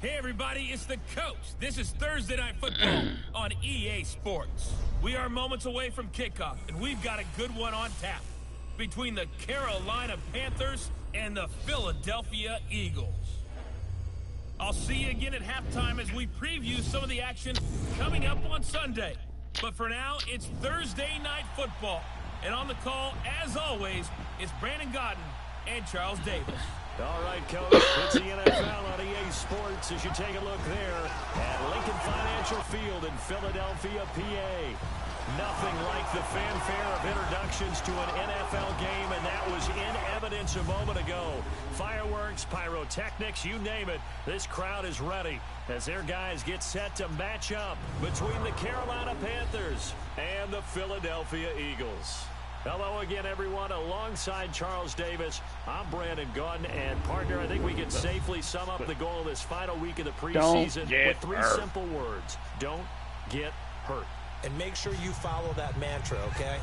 Hey everybody, it's the coach. This is Thursday Night Football on EA Sports. We are moments away from kickoff, and we've got a good one on tap between the Carolina Panthers and the Philadelphia Eagles. I'll see you again at halftime as we preview some of the action coming up on Sunday. But for now, it's Thursday Night Football. And on the call, as always, it's Brandon Gaudin and Charles Davis. All right, Coach, it's the NFL on EA Sports as you take a look there at Lincoln Financial Field in Philadelphia, PA. Nothing like the fanfare of introductions to an NFL game, and that was in evidence a moment ago. Fireworks, pyrotechnics, you name it, this crowd is ready as their guys get set to match up between the Carolina Panthers and the Philadelphia Eagles. Hello again, everyone. Alongside Charles Davis, I'm Brandon Gaudin, and partner, I think we can safely sum up the goal of this final week of the preseason with three simple words. Don't get hurt. And make sure you follow that mantra, okay?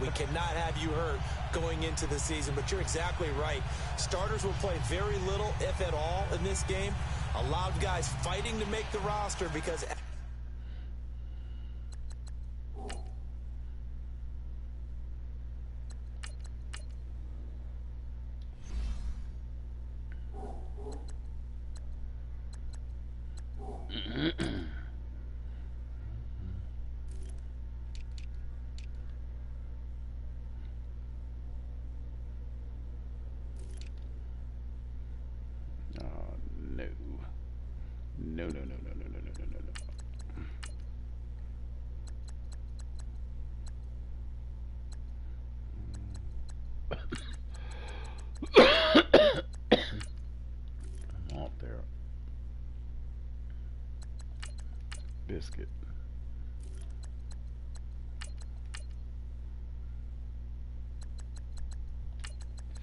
We cannot have you hurt going into the season, but you're exactly right. Starters will play very little, if at all, in this game. A lot of guys fighting to make the roster because... Biscuit.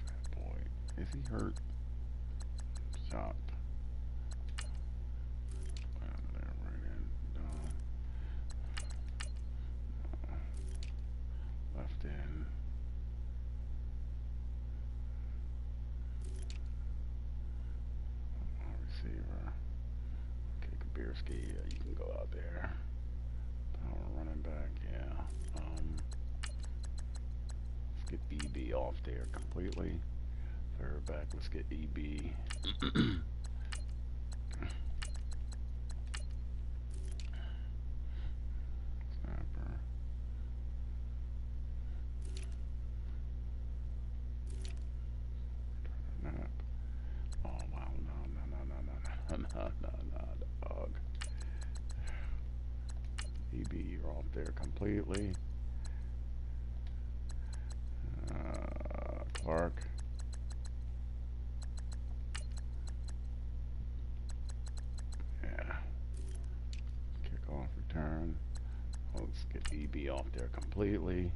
Fat boy. Is he hurt? Shocked. There, right in. Down. Left in. Receiver. Okay, Kabirski, you can go out there. Power running back, yeah. Let's get EB off there completely. Third back, let's get EB. Snapper. Nap. Oh wow, no, dog. EB, you're off there completely. Clark. Yeah. Kickoff return. Let's get EB off there completely.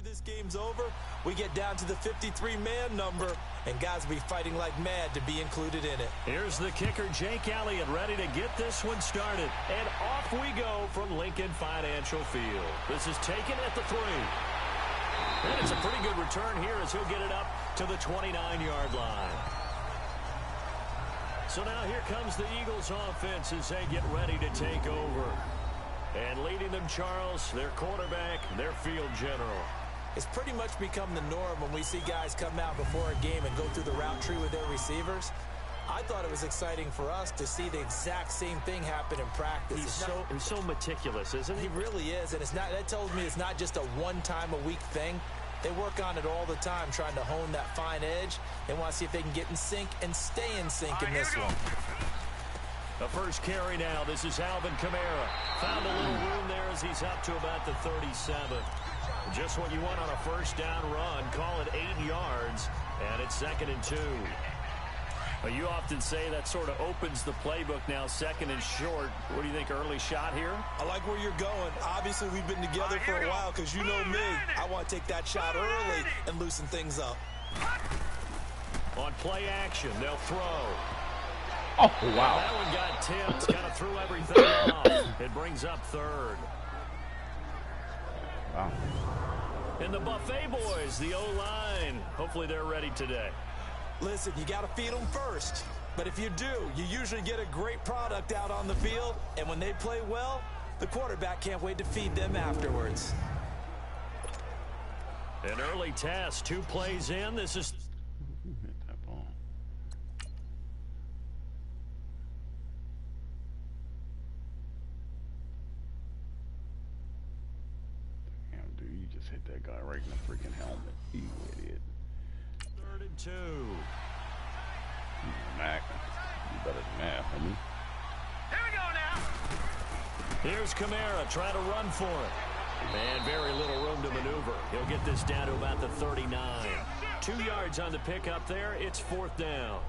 This game's over, we get down to the 53-man number, and guys will be fighting like mad to be included in it. Here's the kicker, Jake Elliott, ready to get this one started. And off we go from Lincoln Financial Field. This is taken at the 3. And it's a pretty good return here as he'll get it up to the 29-yard line. So now here comes the Eagles offense as they get ready to take over. And leading them, Charles, their quarterback, their field general. It's pretty much become the norm when we see guys come out before a game and go through the route tree with their receivers. I thought it was exciting for us to see the exact same thing happen in practice. He's so meticulous, isn't he? He really is, and it's not. That tells me it's not just a one-time-a-week thing. They work on it all the time, trying to hone that fine edge. They want to see if they can get in sync and stay in sync in this one. The first carry now. This is Alvin Kamara. Found a little room there as he's up to about the 37. Just what you want on a first down run. Call it 8 yards, and it's 2nd and 2. Well, you often say that sort of opens the playbook now, 2nd and short. What do you think, early shot here? I like where you're going. Obviously, we've been together for a while because you know me. I want to take that shot early and loosen things up. On play action, they'll throw. Oh, wow. That one got tipped. Kind of threw everything off. It brings up 3rd. Wow. And the Buffet boys, the O-line. Hopefully they're ready today. Listen, you got to feed them first. But if you do, you usually get a great product out on the field. And when they play well, the quarterback can't wait to feed them afterwards. An early test. 2 plays in. This is... Hit that ball. Damn, dude, you just hit that guy right in the freaking helmet. You idiot. 3rd and 2. Mac, you better than that, homie. Here we go now. Here's Kamara trying to run for it. And very little room to maneuver. He'll get this down to about the 39. 2 yards on the pickup there. It's 4th down.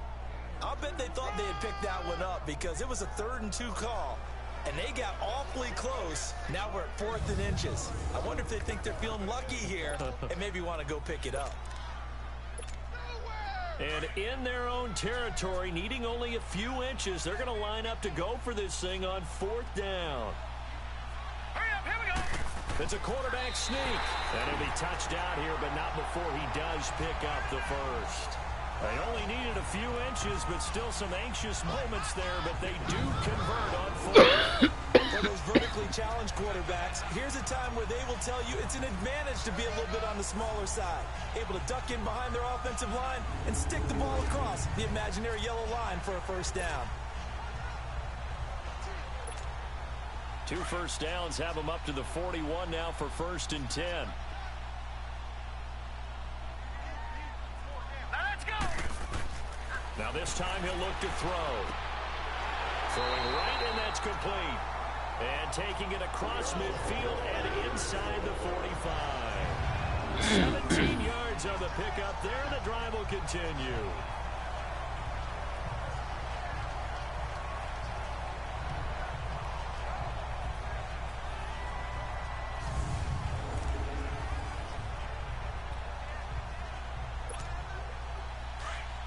I'll bet they thought they had picked that one up because it was a 3rd and 2 call. And they got awfully close. Now we're at 4th and inches. I wonder if they think they're feeling lucky here and maybe want to go pick it up. And in their own territory, needing only a few inches, they're going to line up to go for this thing on 4th down. Hurry up, here we go. It's a quarterback sneak. And he'll be touched out here, but not before he does pick up the first. They only needed a few inches, but still some anxious moments there, but they do convert on 4th. For those vertically challenged quarterbacks, here's a time where they will tell you it's an advantage to be a little bit on the smaller side. Able to duck in behind their offensive line and stick the ball across the imaginary yellow line for a first down. 2 first downs have them up to the 41 now for 1st and 10. Now let's go. Now this time he'll look to throw. Throwing right, and that's complete. And taking it across midfield and inside the 45. 17 yards on the pickup there, and the drive will continue.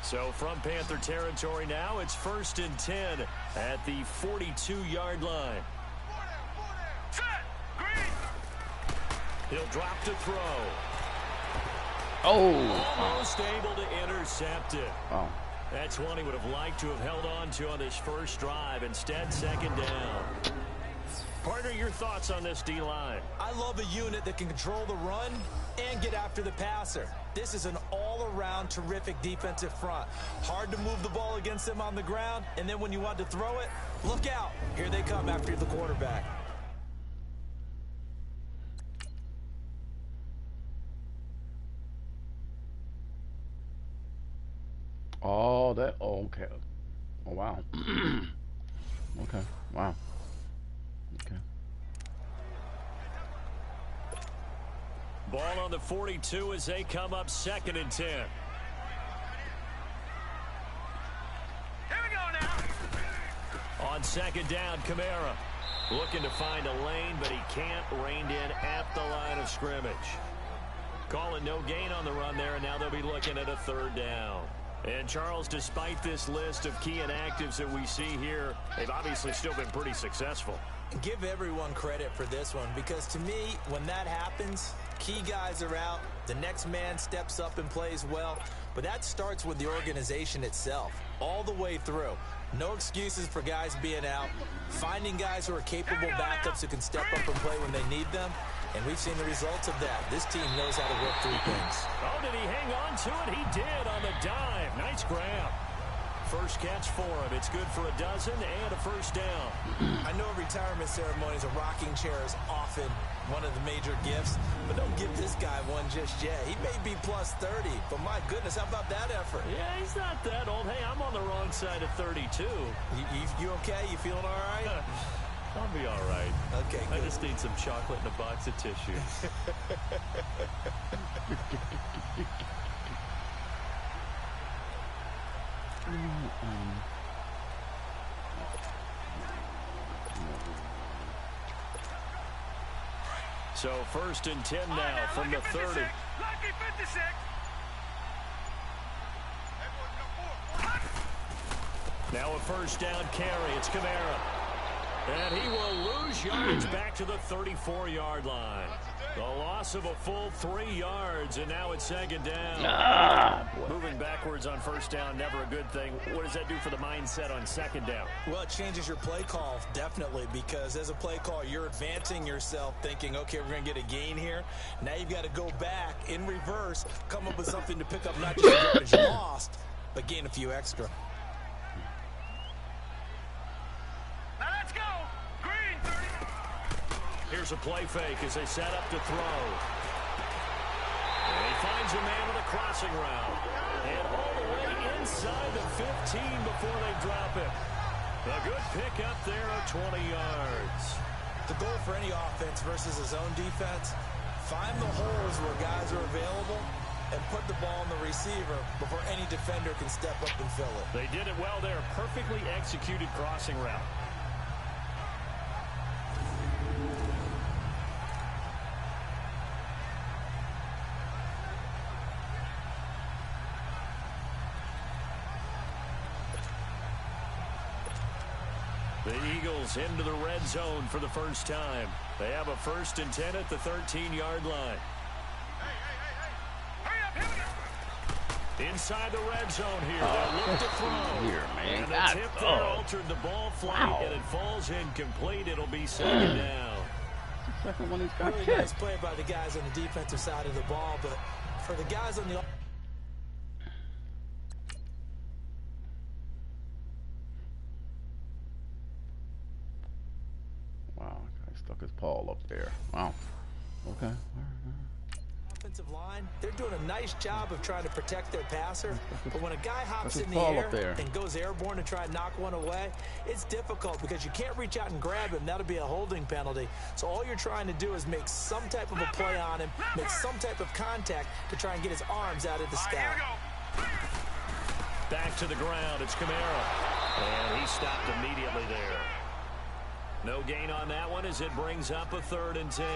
So from Panther territory now, it's 1st and 10 at the 42-yard line. Set. Green. He'll drop to throw. Oh! Almost able to intercept it. Oh. That's one he would have liked to have held on to on this first drive. Instead, 2nd down. Partner, your thoughts on this D-line? I love a unit that can control the run and get after the passer. This is an all-around terrific defensive front. Hard to move the ball against them on the ground, and then when you want to throw it, look out. Here they come after the quarterback. Oh, that. Oh, okay. Oh, wow. Okay. Wow. Okay. Ball on the 42 as they come up 2nd and 10. Here we go now. On 2nd down, Kamara looking to find a lane, but he can't. Reined in at the line of scrimmage. Calling no gain on the run there, and now they'll be looking at a 3rd down. And Charles, despite this list of key inactives that we see here, they've obviously still been pretty successful. Give everyone credit for this one because to me, when that happens, key guys are out, the next man steps up and plays well, but that starts with the organization itself, all the way through. No excuses for guys being out, finding guys who are capable backups who can step up and play when they need them, and we've seen the results of that. This team knows how to work through things. Oh, did he hang on to it? He did on the dive. Nice grab. first catch for him. It's good for a dozen and a first down. I know retirement ceremonies, a rocking chair is often one of the major gifts, but don't give this guy one just yet. He may be plus 30, but my goodness, how about that effort? Yeah, he's not that old. Hey, I'm on the wrong side of 32. You okay? You feeling all right? I'll be all right. Okay, I good. just need some chocolate and a box of tissues. So first and 10 now from the 30. Lucky 56. Now a first down carry. It's Kamara. And he will lose yards back to the 34-yard line. The loss of a full 3 yards, and now it's second down. Moving backwards on first down, never a good thing. What does that do for the mindset on second down? Well, it changes your play call, definitely, because as a play call, you're advancing yourself thinking, okay, we're going to get a gain here. Now you've got to go back in reverse, come up with something to pick up not just the yardage lost, but gain a few extra. Now let's go. Green 30. Here's a play fake as they set up to throw. And he finds a man with a crossing route. And all the way inside the 15 before they drop it. A good pick up there of 20 yards. The goal for any offense versus a zone defense, find the holes where guys are available and put the ball in the receiver before any defender can step up and fill it. They did it well there. Perfectly executed crossing route. The Eagles into the red zone for the first time. They have a first and 10 at the 13-yard line. Hurry up, here we go. Inside the red zone here. They'll look to throw. Here, man. And the tip there altered the ball flight, and it falls incomplete. It'll be second down. Second one he's got Really nice play by the guys on the defensive side of the ball, but for the guys on the Wow, guy stuck his paw up there. Wow. Okay. All right. offensive line, they're doing a nice job of trying to protect their passer, but when a guy hops That's in his the ball air up there. and goes airborne to try and knock one away, it's difficult because you can't reach out and grab him. That'll be a holding penalty. So all you're trying to do is make some type of a play on him, make some type of contact to try and get his arms out of the sky. Back to the ground, it's Kamara. And he stopped immediately there. No gain on that one as it brings up a 3rd and 10.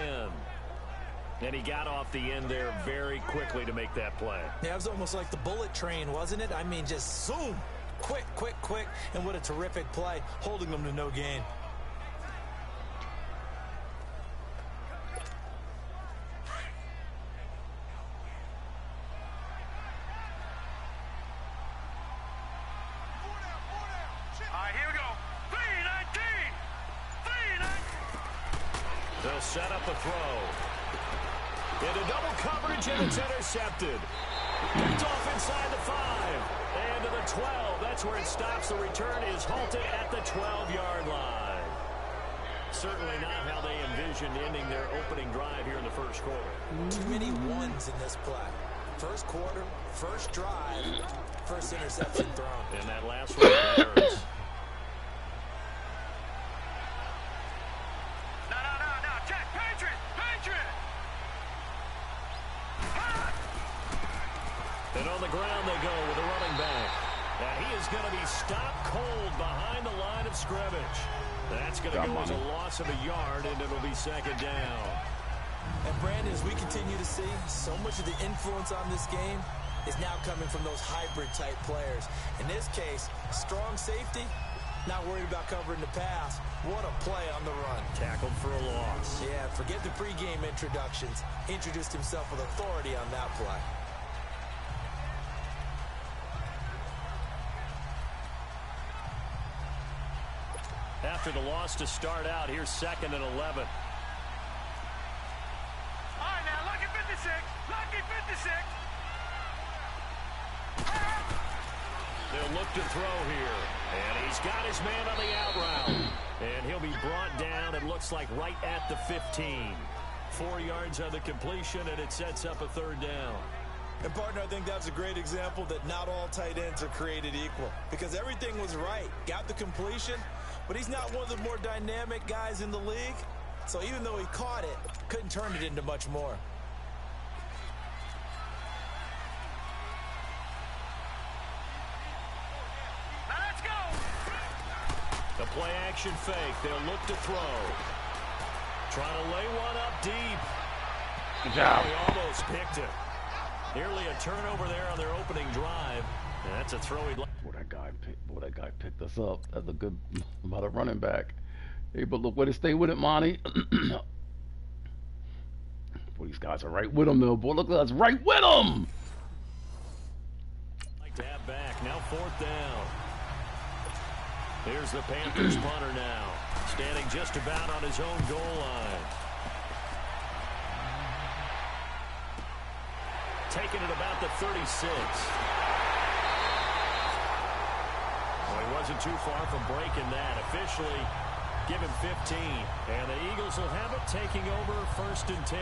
And he got off the end there very quickly to make that play. Yeah, it was almost like the bullet train, wasn't it? I mean, just zoom, quick, quick, quick, and what a terrific play, holding them to no gain. They'll set up a throw. Into double coverage, and it's intercepted. Picked off inside the 5. And to the 12. That's where it stops. The return is halted at the 12-yard line. Certainly not how they envisioned ending their opening drive here in the first quarter. Too many ones in this play. First quarter, first drive, first interception thrown. And that last one hurts. And on the ground they go with a running back. And he is going to be stopped cold behind the line of scrimmage. That's going to go as a loss of a yard, and it'll be second down. And Brandon, as we continue to see, so much of the influence on this game is now coming from those hybrid-type players. In this case, strong safety, not worried about covering the pass. What a play on the run. Tackled for a loss. Yeah, forget the pregame introductions. Introduced himself with authority on that play. After the loss to start out, here's 2nd and 11. All right, now, lucky 56. Lucky 56. They'll He'll look to throw here. And he's got his man on the out route. And he'll be brought down, it looks like, right at the 15. 4 yards on the completion, and it sets up a 3rd down. And, partner, I think that's a great example that not all tight ends are created equal. Because everything was right. Got the completion, but he's not one of the more dynamic guys in the league. So even though he caught it, couldn't turn it into much more. Let's go! The play action fake. They'll look to throw. Trying to lay one up deep. Good job. He almost picked it. Nearly a turnover there on their opening drive. And that's a throw he'd like. That guy picked us up. That's a good about a running back. Hey, but look, way to stay with it, Monty. Boy, these guys are right with him, though. Boy, look at us, right with him. Like to have back. Now 4th down. Here's the Panthers punter now. Standing just about on his own goal line. Taking it about the 36. Well, he wasn't too far from breaking that. Officially, give him 15. And the Eagles will have it taking over 1st and 10.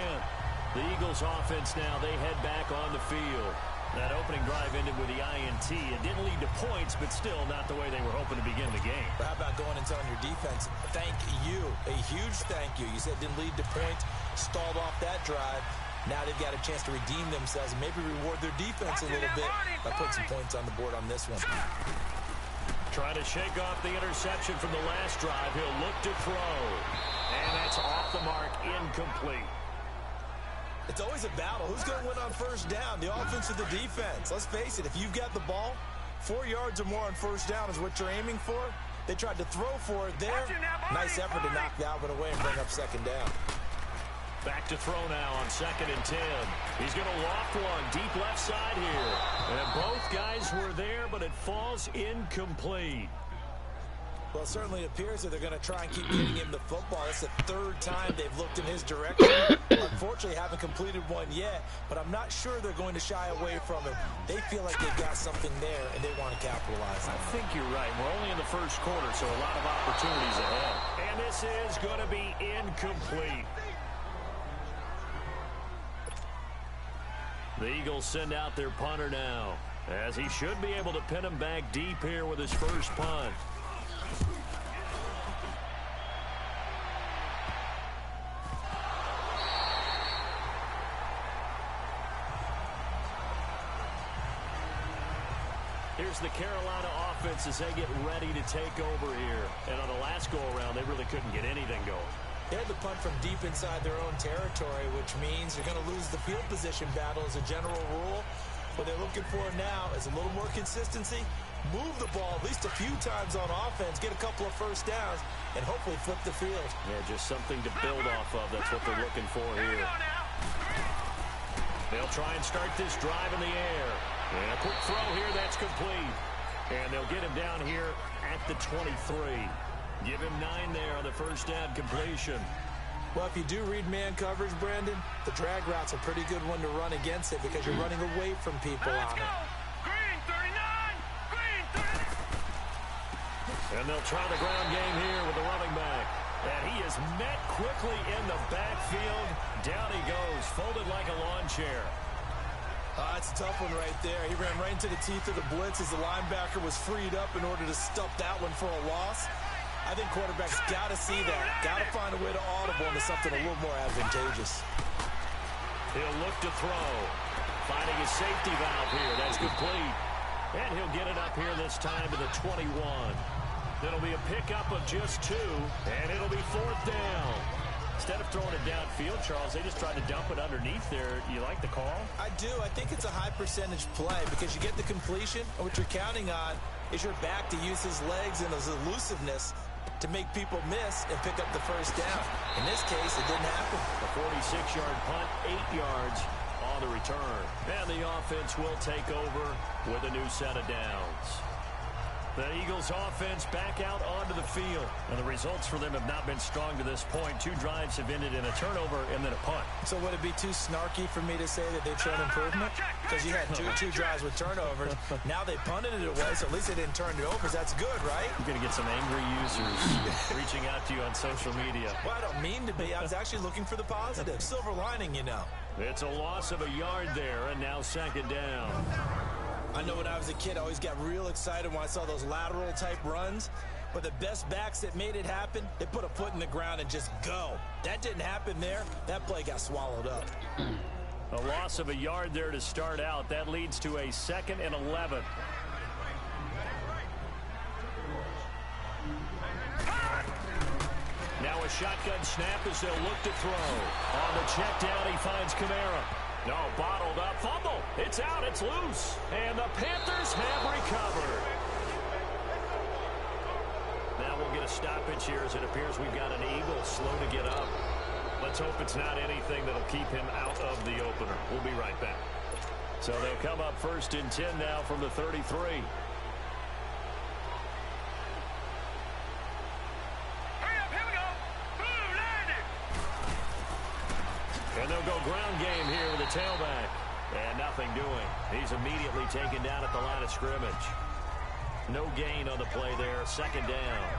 The Eagles offense now, they head back on the field. That opening drive ended with the INT. It didn't lead to points, but still not the way they were hoping to begin the game. But how about going and telling your defense, thank you, a huge thank you. You said it didn't lead to points, stalled off that drive. Now they've got a chance to redeem themselves and maybe reward their defense a little bit by putting some points on the board on this one. Trying to shake off the interception from the last drive. He'll look to throw. And that's off the mark, incomplete. It's always a battle. Who's going to win on 1st down, the offense or the defense? Let's face it, if you've got the ball, 4 yards or more on 1st down is what you're aiming for. They tried to throw for it there. Nice effort to knock that one away and bring up 2nd down. Back to throw now on 2nd and 10. He's going to loft one deep left side here. And both guys were there, but it falls incomplete. Well, it certainly appears that they're going to try and keep getting him the football. It's the 3rd time they've looked in his direction. Unfortunately, haven't completed one yet, but I'm not sure they're going to shy away from him. They feel like they've got something there, and they want to capitalize on it. I think you're right. We're only in the 1st quarter, so a lot of opportunities ahead. And this is going to be incomplete. The Eagles send out their punter now, as he should be able to pin him back deep here with his first punt. Here's the Carolina offense as they get ready to take over here. And on the last go-around, they really couldn't get anything going. They had to punt from deep inside their own territory, which means you're going to lose the field position battle as a general rule. What they're looking for now is a little more consistency, move the ball at least a few times on offense, get a couple of 1st downs, and hopefully flip the field. Yeah, just something to build off of. That's what they're looking for here. They'll try and start this drive in the air. And a quick throw here, that's complete. And they'll get him down here at the 23. Give him 9 there on the 1st down completion. Well, if you do read man coverage, Brandon, the drag route's a pretty good one to run against it because you're running away from people on it. Green 39! Green 30! And they'll try the ground game here with the running back. And he is met quickly in the backfield. Down he goes, folded like a lawn chair. That's a tough one right there. He ran right into the teeth of the blitz as the linebacker was freed up in order to stop that one for a loss. I think quarterbacks got to see that. Got to find a way to audible into something a little more advantageous. He'll look to throw. Finding his safety valve here. That's complete. And he'll get it up here this time to the 21. It'll be a pickup of just 2, and it'll be 4th down. Instead of throwing it downfield, Charles, they just tried to dump it underneath there. You like the call? I do. I think it's a high percentage play because you get the completion, and what you're counting on is your back to use his legs and his elusiveness to make people miss and pick up the 1st down. In this case, it didn't happen. A 46-yard punt, 8 yards on the return. And the offense will take over with a new set of downs. The Eagles offense back out onto the field. And the results for them have not been strong to this point. 2 drives have ended in a turnover and then a punt. So would it be too snarky for me to say that they've shown improvement? Because you had two drives with turnovers. Now they punted it away, so at least they didn't turn it over. That's good, right? You're going to get some angry users reaching out to you on social media. Well, I don't mean to be. I was actually looking for the positive. Silver lining, you know. It's a loss of a yard there, and now second down. I know when I was a kid, I always got real excited when I saw those lateral-type runs. But the best backs that made it happen, they put a foot in the ground and just go. That didn't happen there. That play got swallowed up. A loss of a yard there to start out. That leads to a 2nd and 11. Now a shotgun snap as they'll look to throw. On the check down, he finds Kamara. No, bottled up. Fumble. It's out. It's loose. And the Panthers have recovered. Now we'll get a stoppage here as it appears we've got an Eagle slow to get up. Let's hope it's not anything that'll keep him out of the opener. We'll be right back. So they'll come up 1st and 10 now from the 33. And they'll go ground game here with a tailback. And nothing doing. He's immediately taken down at the line of scrimmage. No gain on the play there. 2nd down.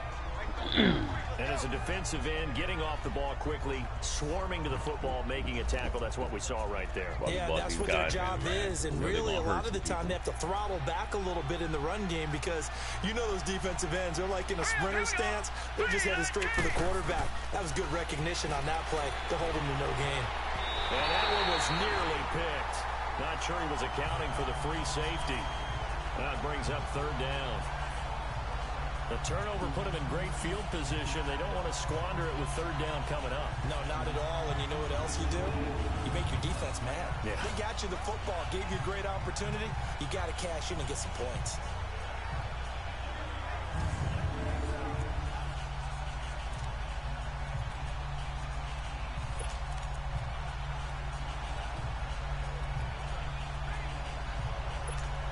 And as a defensive end, getting off the ball quickly, swarming to the football, making a tackle. That's what we saw right there. Yeah, that's what their job is. And really, a lot of the time, they have to throttle back a little bit in the run game because you know those defensive ends, they're like in a sprinter stance. They're just headed straight for the quarterback. That was good recognition on that play to hold him to no gain. And that one was nearly picked. Not sure he was accounting for the free safety. That brings up 3rd down. The turnover put him in great field position. They don't want to squander it with 3rd down coming up. No, not at all. And you know what else you do? You make your defense mad. Yeah. They got you the football, gave you a great opportunity. You got to cash in and get some points.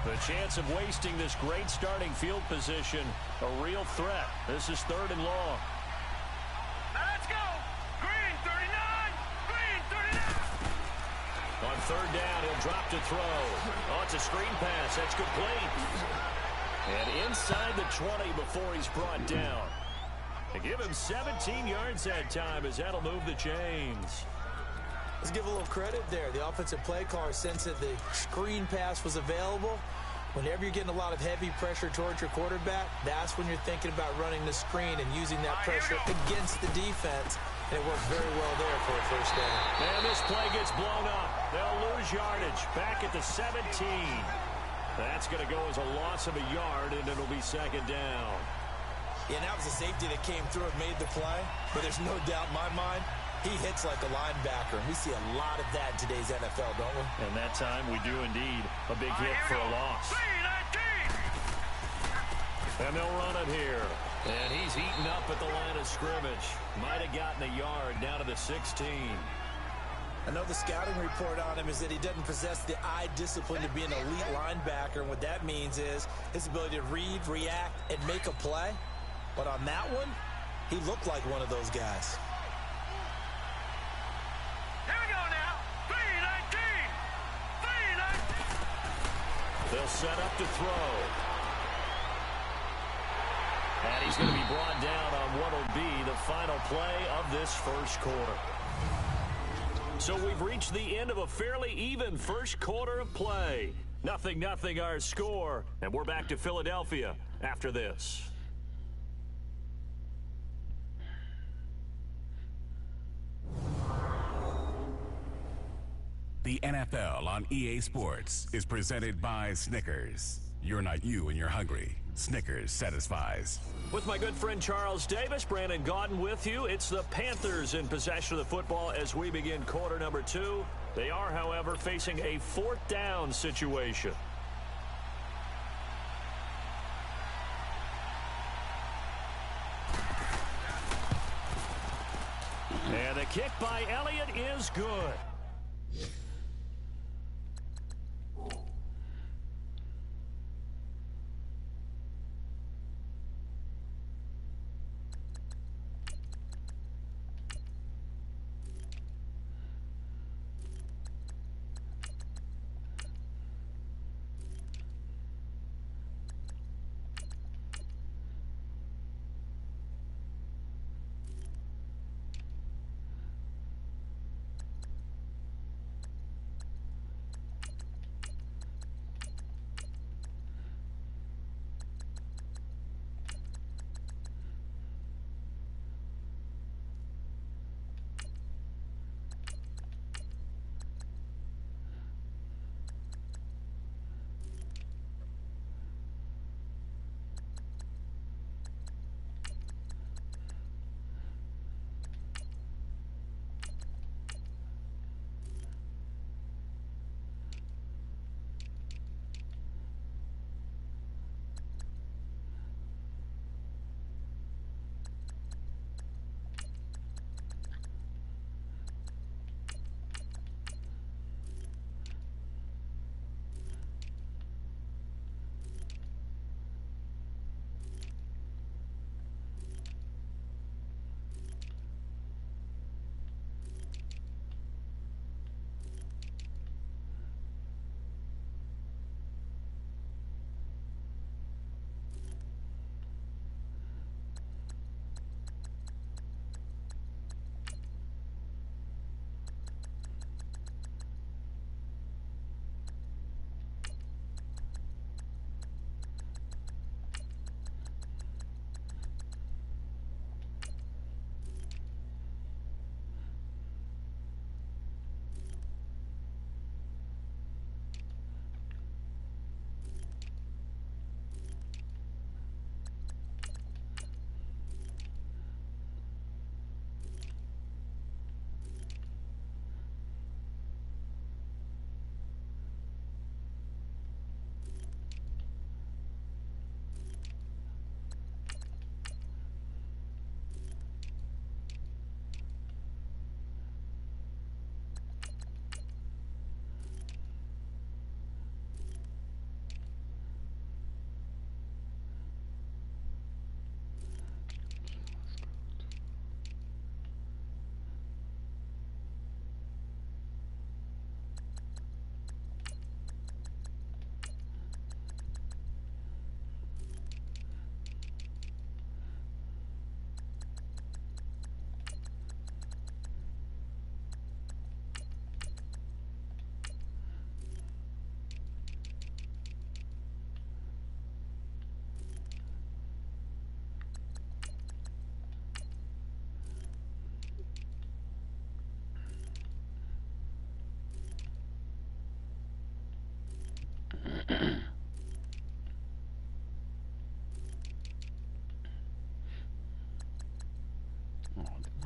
The chance of wasting this great starting field position, a real threat. This is 3rd and long. Let's go! Green 39! Green 39! On 3rd down, he'll drop to throw. Oh, it's a screen pass. That's complete. And inside the 20 before he's brought down. They give him 17 yards that time as that'll move the chains. Let's give a little credit there. The offensive play caller sensed that the screen pass was available. Whenever you're getting a lot of heavy pressure towards your quarterback, that's when you're thinking about running the screen and using that pressure against the defense. And it worked very well there for a 1st down. And this play gets blown up. They'll lose yardage back at the 17. That's going to go as a loss of a yard, and it'll be 2nd down. Yeah, that was a safety that came through and made the play. But there's no doubt in my mind, he hits like a linebacker. We see a lot of that in today's NFL, don't we? And that time we do indeed. A big hit for a loss. And they'll run it here. And he's eaten up at the line of scrimmage. Might have gotten a yard down to the 16. I know the scouting report on him is that he doesn't possess the eye discipline to be an elite linebacker. And what that means is his ability to read, react, and make a play. But on that one, he looked like one of those guys. Here we go now. 319! 319! They'll set up to throw. And he's going to be brought down on what will be the final play of this 1st quarter. So we've reached the end of a fairly even 1st quarter of play. 0-0 our score. And we're back to Philadelphia after this. The NFL on EA Sports is presented by Snickers. You're not you when you're hungry. Snickers satisfies. With my good friend Charles Davis, Brandon Gaudin with you. It's the Panthers in possession of the football as we begin quarter number 2. They are, however, facing a 4th down situation. And the kick by Elliott is good.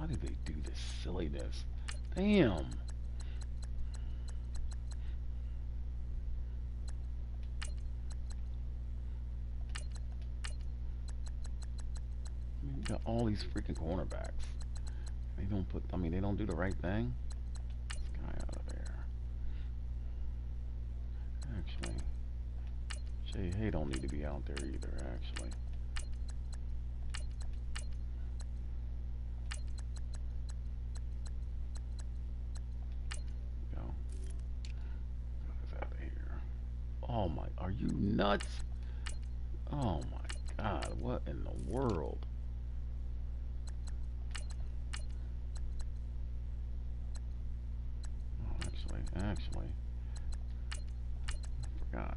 How do they do this silliness? Damn. I mean, you got all these freaking cornerbacks. They don't put, I mean, they don't do the right thing. This guy out of there. Actually, Jay Hay don't need to be out there either, actually. Go. Guys out of here. Oh my, are you nuts? Oh my God, what in the world? Actually, I forgot.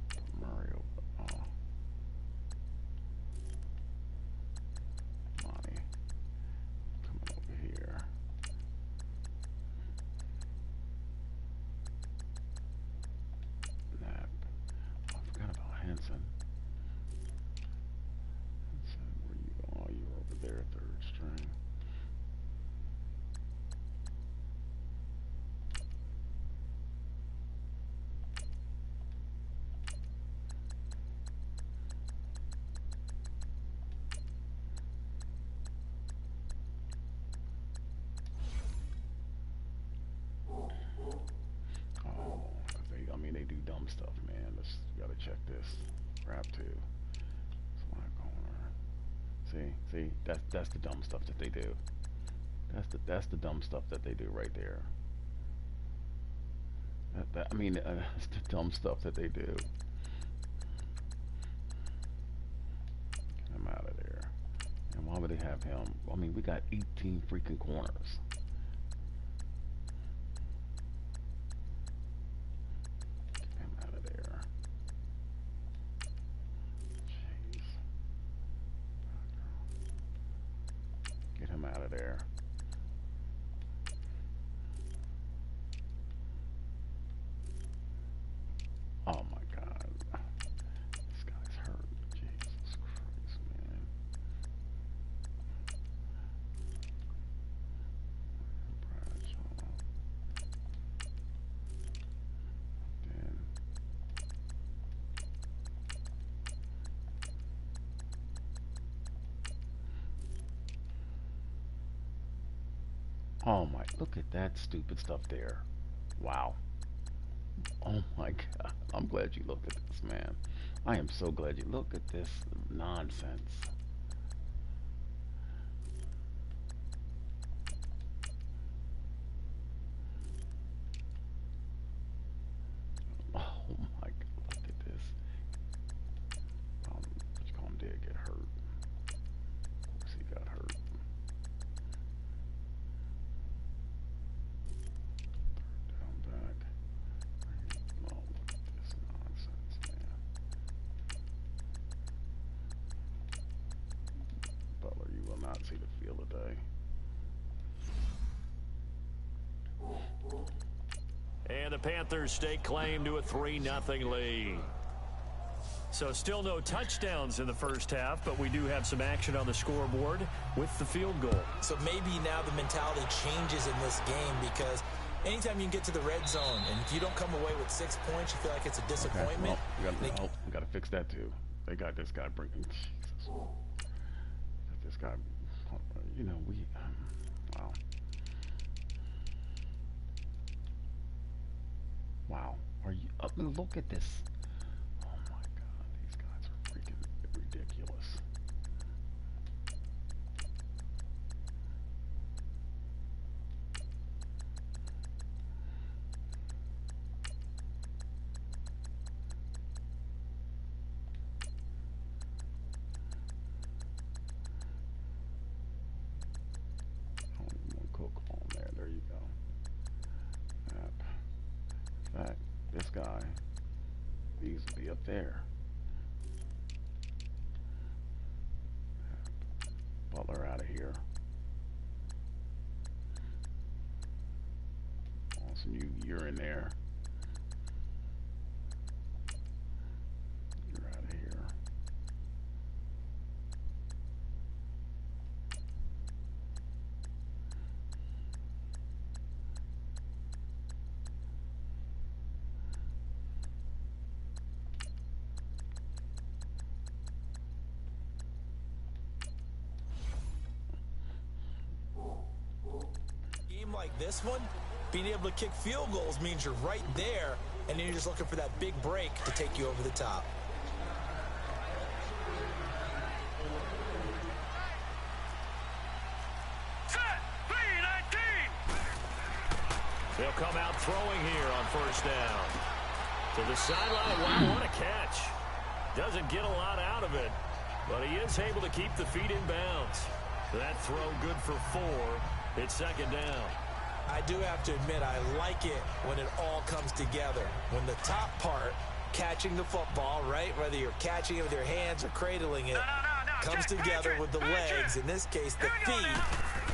Put Murray over. Monty coming over here. Nap. Oh, I forgot about Henson. Henson, where you going? Oh, you're over there, third string. Oh, 'cause they, I mean, they do dumb stuff, man. Let's, you gotta check this. Grab two. Slide corner. See, that's the dumb stuff that they do. That's the dumb stuff that they do right there. I mean, that's the dumb stuff that they do. Get him out of there. And why would they have him? I mean, we got 18 freaking corners. Get him out of there. Jeez. Get him out of there. Oh my God. This guy's hurt. Jesus Christ, man. Bradshaw. Then. Oh my, look at that stupid stuff there. Wow. Oh my God. I'm glad you looked at this, man. I am so glad you looked at this nonsense. Oh my God. Look at this. What you call him did get hurt. Of course he got hurt. Third down back. Oh, look at this nonsense, man. Butler, you will not see the field today. And the Panthers stake claim to a 3-0 lead. So still no touchdowns in the first half, but we do have some action on the scoreboard with the field goal. So maybe now the mentality changes in this game, because anytime you can get to the red zone, and if you don't come away with 6 points, you feel like it's a disappointment. Okay, well, we got to fix that too. They got this guy bringing Jesus. Got this guy, you know, wow. Wow. Are you look at this. Oh my God, these guys are freaking ridiculous. Cook on there. There you go. In fact, this guy needs to be up there. Butler out of here. Awesome, you're in there. You're out of here. This one, being able to kick field goals means you're right there, and then you're just looking for that big break to take you over the top. They'll come out throwing here on first down. To the sideline. Wow, what a catch. Doesn't get a lot out of it, but he is able to keep the feet in bounds. That throw good for 4. It's second down. I do have to admit, I like it when it all comes together. When the top part, catching the football, right, whether you're catching it with your hands or cradling it, comes together with the legs, in this case the feet,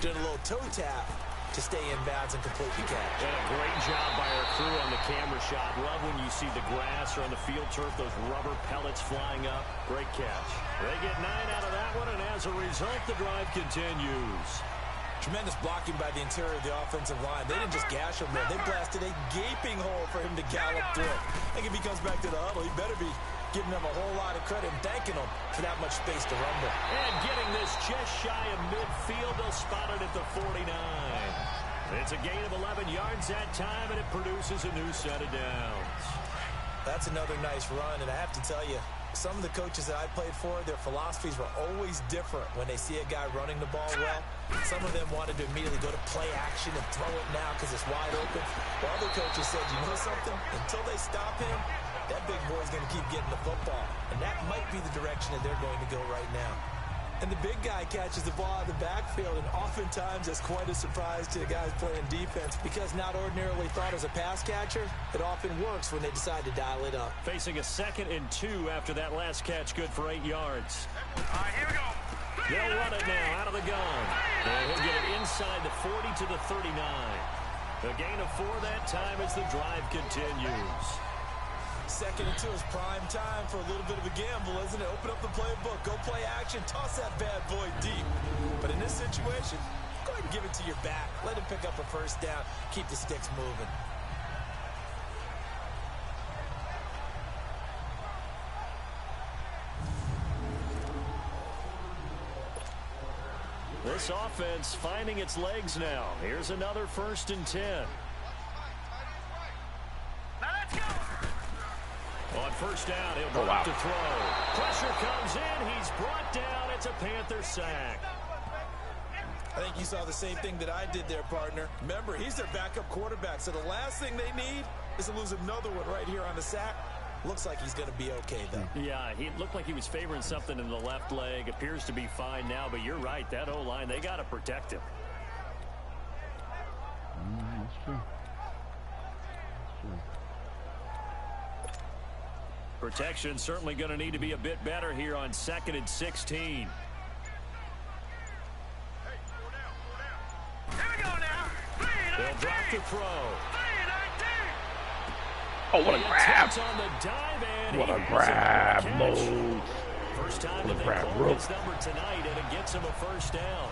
doing a little toe tap to stay in bounds and complete the catch. And a great job by our crew on the camera shot. Love when you see the grass or on the field turf, those rubber pellets flying up. Great catch. They get 9 out of that one, and as a result, the drive continues. Tremendous blocking by the interior of the offensive line. They didn't just gash him there. They blasted a gaping hole for him to gallop through. I think if he comes back to the huddle, he better be giving them a whole lot of credit and thanking them for that much space to rumble. And getting this just shy of midfield, they'll spot it at the 49. It's a gain of 11 yards that time, and it produces a new set of downs. That's another nice run, and I have to tell you, some of the coaches that I played for, their philosophies were always different when they see a guy running the ball well. Some of them wanted to immediately go to play action and throw it now because it's wide open. While other coaches said, you know something? Until they stop him, that big boy's going to keep getting the football. And that might be the direction that they're going to go right now. And the big guy catches the ball out of the backfield, and oftentimes it's quite a surprise to the guys playing defense because not ordinarily thought as a pass catcher, it often works when they decide to dial it up. Facing a 2nd and 2 after that last catch, good for 8 yards. Here we go. They'll run it now out of the gun. And he'll get it inside the 40 to the 39. A gain of 4 that time as the drive continues. 2nd and 2 is prime time for a little bit of a gamble, isn't it? Open up the playbook, go play action, toss that bad boy deep. But in this situation, go ahead and give it to your back. Let him pick up a first down, keep the sticks moving. This offense finding its legs now. Here's another 1st and 10. Now let's go. On first down, he'll drop to throw. Pressure comes in. He's brought down. It's a Panther sack. I think you saw the same thing that I did there, partner. Remember, he's their backup quarterback, so the last thing they need is to lose another one right here on the sack. Looks like he's going to be okay, though. Yeah, he looked like he was favoring something in the left leg. Appears to be fine now, but you're right. That O-line, they got to protect him. That's true. Protection certainly going to need to be a bit better here on 2nd and 16. Here we go now. They'll drop to throw. Oh, what a grab! On the dive, and What a grab move. First time that they call his number tonight, and it gets him a first down.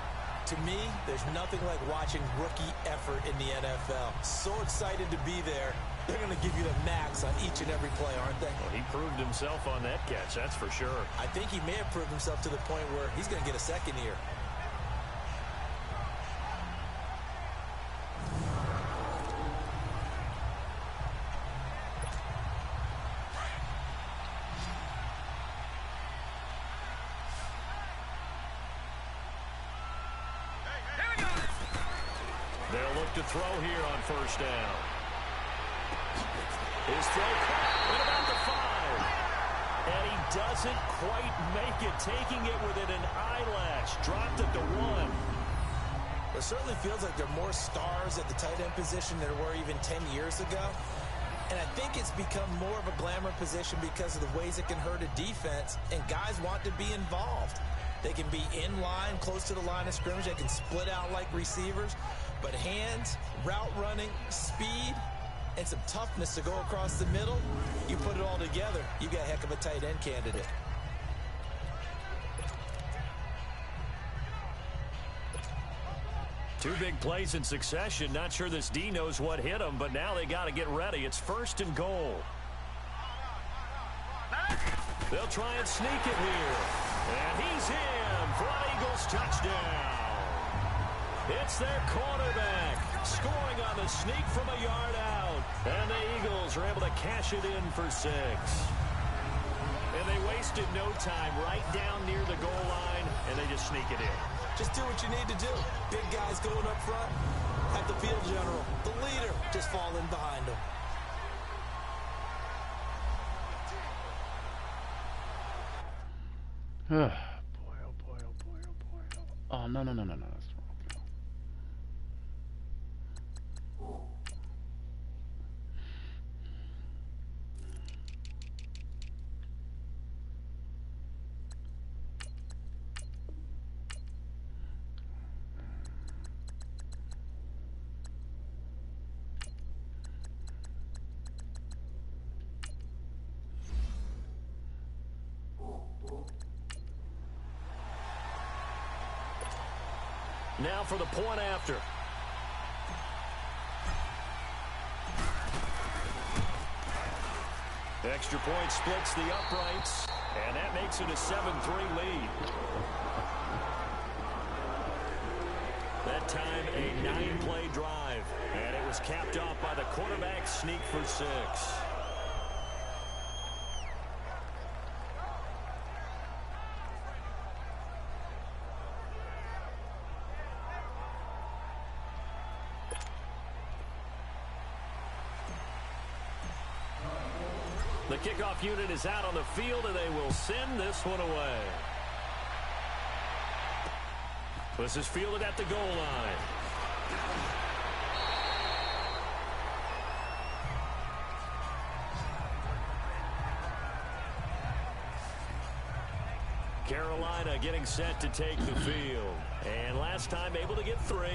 To me, there's nothing like watching rookie effort in the NFL. So excited to be there. They're going to give you the max on each and every play, aren't they? Well, he proved himself on that catch, that's for sure. I think he may have proved himself to the point where he's going to get a second here. They'll look to throw here on first down. His throw at about the 5. And he doesn't quite make it, taking it within an eyelash. Dropped it to 1. It certainly feels like there are more stars at the tight end position than there were even 10 years ago. And I think it's become more of a glamour position because of the ways it can hurt a defense, and guys want to be involved. They can be in line, close to the line of scrimmage. They can split out like receivers. But hands, route running, speed, and some toughness to go across the middle, you put it all together, you got a heck of a tight end candidate. Two big plays in succession. Not sure this D knows what hit him, but now they got to get ready. It's 1st and goal. They'll try and sneak it here. And he's in for an Eagles touchdown. It's their quarterback. Scoring on the sneak from a yard out. And the Eagles are able to cash it in for 6. And they wasted no time right down near the goal line, and they just sneak it in. Just do what you need to do. Big guys going up front. Have the field general, the leader, just fall in behind him. Boy, oh boy, oh boy, oh boy. Oh, no. That's wrong. Now for the point after. Extra point splits the uprights, and that makes it a 7-3 lead. That time, a 9-play drive, and it was capped off by the quarterback sneak for 6. The kickoff unit is out on the field, and they will send this one away. This is fielded at the goal line. Carolina getting set to take the field. And last time able to get 3.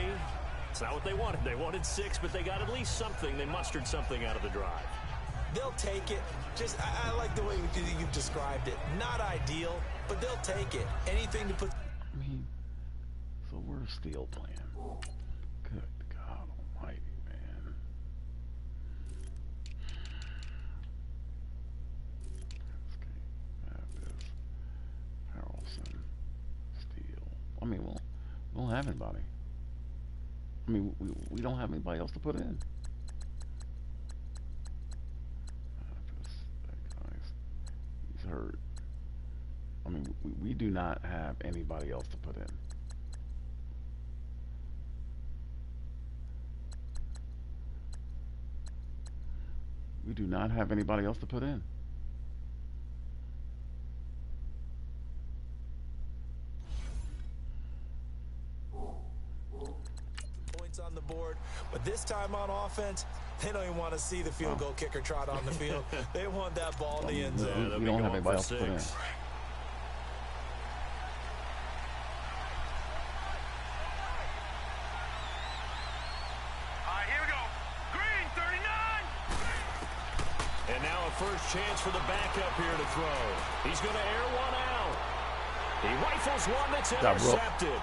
It's not what they wanted. They wanted 6, but they got at least something. They mustered something out of the drive. They'll take it. I like the way you've described it. Not ideal, but they'll take it. Anything to put... I mean, so we're still playing. Good God almighty, man. Have this. Harrelson. Steele. I mean, we don't have anybody. I mean, we don't have anybody else to put in. Hurt. I mean, we do not have anybody else to put in. We do not have anybody else to put in. Points on the board, but this time on offense, they don't even want to see the field goal kicker trot on the field. They want that ball in the end zone. We don't have anybody else to put in. All right, here we go. Green, 39. And now a first chance for the backup here to throw. He's going to air one out. He rifles one that's intercepted.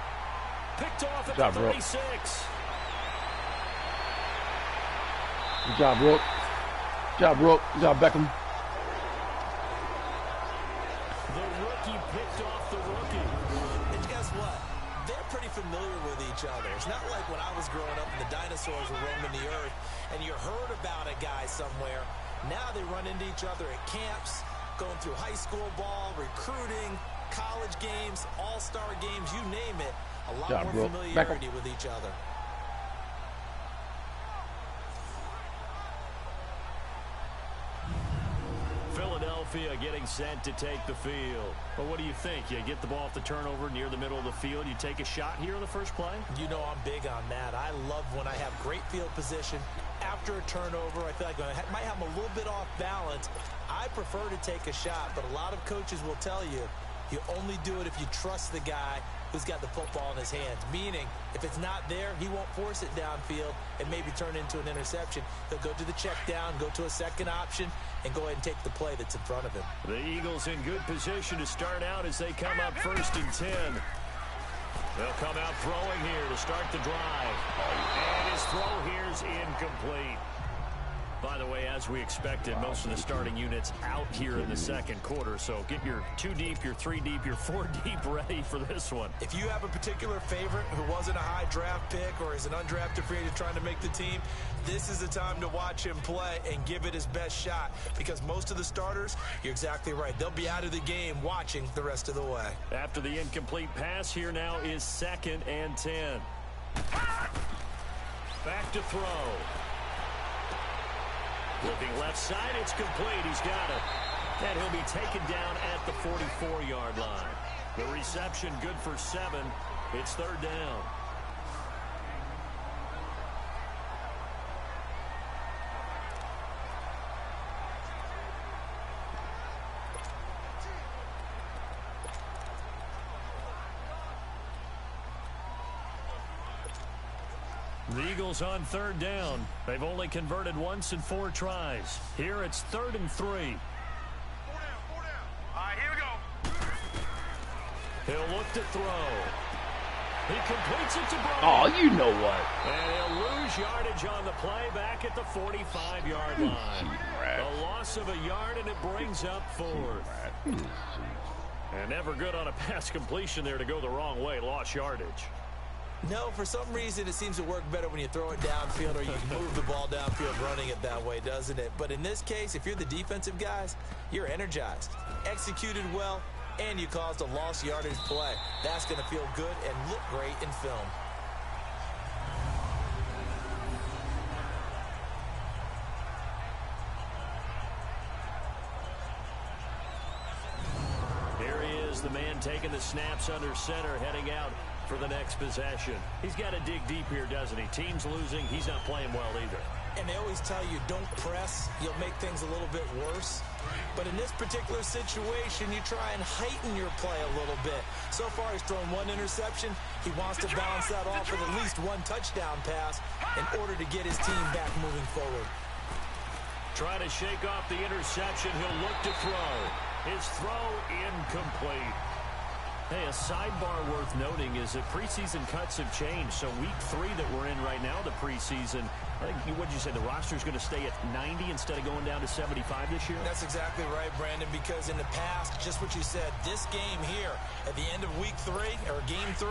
Picked off at the 36. Good job, Rook. Good job, Rook. Good job, Beckham. The rookie picked off the rookie. And guess what? They're pretty familiar with each other. It's not like when I was growing up and the dinosaurs were roaming the earth and you heard about a guy somewhere. Now they run into each other at camps, going through high school ball, recruiting, college games, all-star games, you name it. A lot more familiarity with each other. Philadelphia getting set to take the field. But what do you think? You get the ball off the turnover near the middle of the field. You take a shot here in the first play? You know I'm big on that. I love when I have great field position. After a turnover, I feel like I might have them a little bit off balance. I prefer to take a shot, but a lot of coaches will tell you, you only do it if you trust the guy who's got the football in his hands. Meaning, if it's not there, he won't force it downfield and maybe turn into an interception. He'll go to the check down, go to a second option, and go ahead and take the play that's in front of him. The Eagles in good position to start out as they come up 1st and 10. They'll come out throwing here to start the drive. And his throw here is incomplete. By the way, as we expected, most of the starting units out here in the second quarter. So get your 2 deep, your 3 deep, your 4 deep ready for this one. If you have a particular favorite who wasn't a high draft pick or is an undrafted free agent trying to make the team, this is the time to watch him play and give it his best shot, because most of the starters, you're exactly right, they'll be out of the game watching the rest of the way. After the incomplete pass, here now is 2nd and 10. Back to throw. Looking left side, it's complete. He's got it. And he'll be taken down at the 44-yard line. The reception good for 7. It's 3rd down. The Eagles on 3rd down. They've only converted once in 4 tries. Here it's 3rd and 3. 4 down. All right, here we go. He'll look to throw. He completes it to Bryant. Oh, you know what? And he'll lose yardage on the play back at the 45-yard line. A loss of a yard, and it brings up 4th. And never good on a pass completion there to go the wrong way. Lost yardage. No, for some reason, it seems to work better when you throw it downfield or you can move the ball downfield running it that way, doesn't it? But in this case, if you're the defensive guys, you're energized, executed well, and you caused a lost yardage play. That's going to feel good and look great in film. Here he is, the man taking the snaps under center, heading out for the next possession. He's got to dig deep here, doesn't he? Team's losing. He's not playing well either. And they always tell you, don't press. You'll make things a little bit worse. But in this particular situation, you try and heighten your play a little bit. So far, he's thrown 1 interception. He wants to bounce that off with at least 1 touchdown pass in order to get his team back moving forward. Trying to shake off the interception. He'll look to throw. His throw incomplete. Hey, a sidebar worth noting is that preseason cuts have changed. So week 3 that we're in right now, the preseason, I think, what'd you say, the roster's going to stay at 90 instead of going down to 75 this year? That's exactly right, Brandon, because in the past, just what you said, this game here, at the end of week 3, or game 3,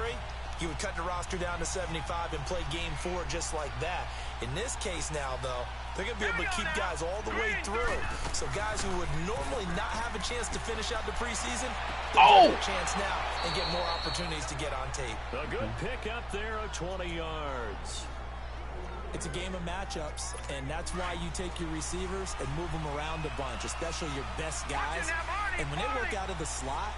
you would cut the roster down to 75 and play game 4 just like that. In this case now, though, they're going to be able to keep guys all the way through. So guys who would normally not have a chance to finish out the preseason, they'll get a chance now and get more opportunities to get on tape. A good pick up there of 20 yards. It's a game of matchups, and that's why you take your receivers and move them around a bunch, especially your best guys. And when they work out of the slot,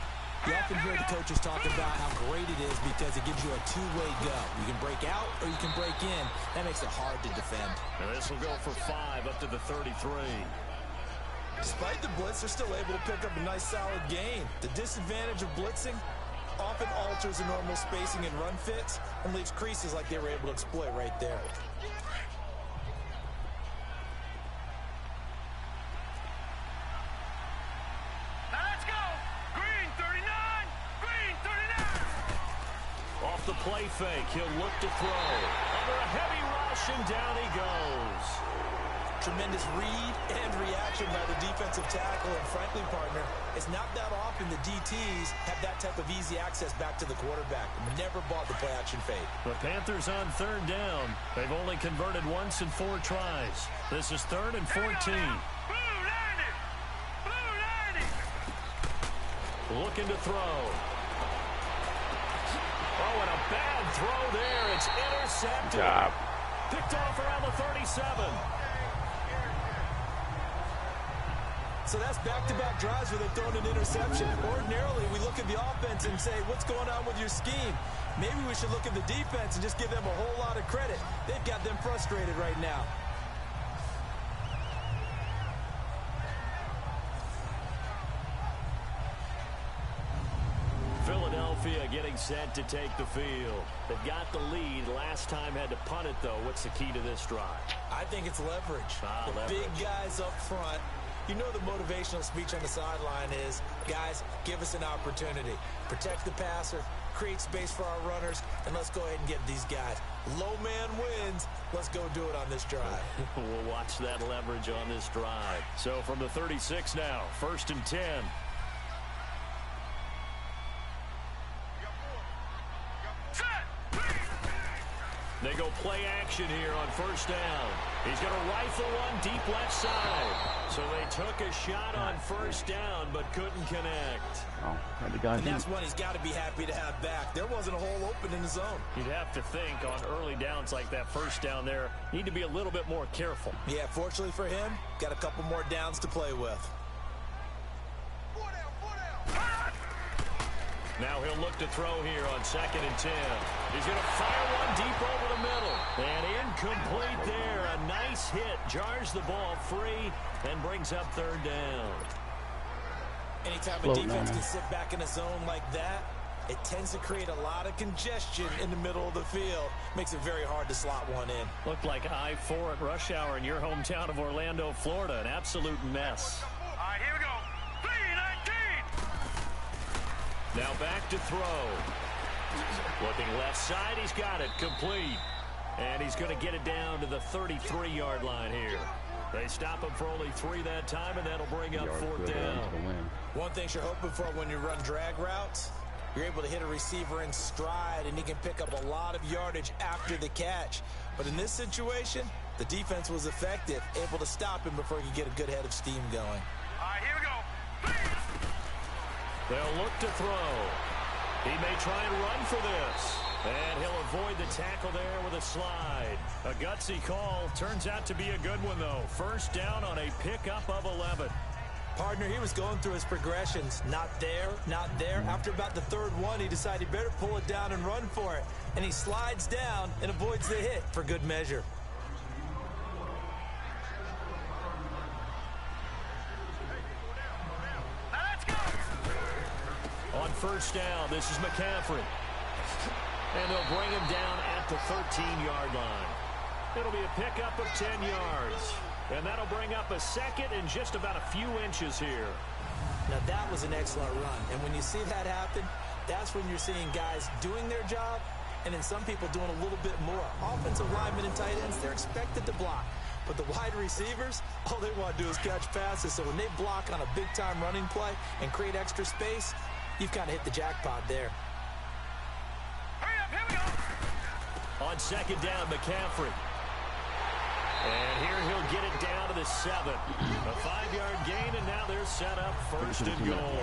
you often hear the coaches talk about how great it is because it gives you a 2-way go. You can break out or you can break in. That makes it hard to defend. And this will go for 5 up to the 33. Despite the blitz, they're still able to pick up a nice solid gain. The disadvantage of blitzing often alters the normal spacing and run fits and leaves creases like they were able to exploit right there. The play fake. He'll look to throw. Under a heavy rush, and down he goes. Tremendous read and reaction by the defensive tackle, and frankly, partner, it's not that often the DTs have that type of easy access back to the quarterback. Never bought the play-action fake. The Panthers on 3rd down. They've only converted once in 4 tries. This is 3rd and 14. Looking to throw. Oh, and a bad throw there. It's intercepted. Picked off around the 37. So that's back-to-back drives where they've thrown an interception. Ordinarily, we look at the offense and say, what's going on with your scheme? Maybe we should look at the defense and just give them a whole lot of credit. They've got them frustrated right now. Philadelphia getting set to take the field. They've got the lead. Last time had to punt it, though. What's the key to this drive? I think it's leverage. The big guys up front. You know the motivational speech on the sideline is, guys, give us an opportunity. Protect the passer, create space for our runners, and let's go ahead and get these guys. Low man wins. Let's go do it on this drive. We'll watch that leverage on this drive. So from the 36 now, 1st and 10. They go play action here on 1st down. He's going to rifle one deep left side. So they took a shot on 1st down, but couldn't connect. Oh, had the guy. And that's one he's got to be happy to have back. There wasn't a hole open in the zone. You'd have to think on early downs like that 1st down there, need to be a little bit more careful. Yeah, fortunately for him, got a couple more downs to play with. Now he'll look to throw here on 2nd and 10. He's going to fire one deep over the middle. And incomplete there. A nice hit. Jars the ball free and brings up 3rd down. Anytime a defense can sit back in a zone like that, it tends to create a lot of congestion in the middle of the field. Makes it very hard to slot one in. Looked like I-4 at rush hour in your hometown of Orlando, Florida. An absolute mess. All right, here we go. 3-19. Now back to throw. Looking left side, he's got it complete. And he's going to get it down to the 33-yard line here. They stop him for only 3 that time, and that'll bring up 4th down. One thing you're hoping for when you run drag routes, you're able to hit a receiver in stride, and he can pick up a lot of yardage after the catch. But in this situation, the defense was effective, able to stop him before he could get a good head of steam going. All right, here we go. They'll look to throw. He may try and run for this. And he'll avoid the tackle there with a slide. A gutsy call. Turns out to be a good one, though. 1st down on a pickup of 11. Partner, he was going through his progressions. Not there, not there. After about the 3rd one, he decided he better pull it down and run for it. And he slides down and avoids the hit for good measure. On 1st down, this is McCaffrey. And they'll bring him down at the 13-yard line. It'll be a pickup of 10 yards. And that'll bring up a 2nd and just about a few inches here. Now that was an excellent run. And when you see that happen, that's when you're seeing guys doing their job and then some people doing a little bit more. Offensive linemen and tight ends, they're expected to block. But the wide receivers, all they want to do is catch passes. So when they block on a big-time running play and create extra space, you've kind of hit the jackpot there. Hurry up, here we go. On 2nd down, McCaffrey. And here he'll get it down to the 7. A 5-yard gain, and now they're set up 1st and goal.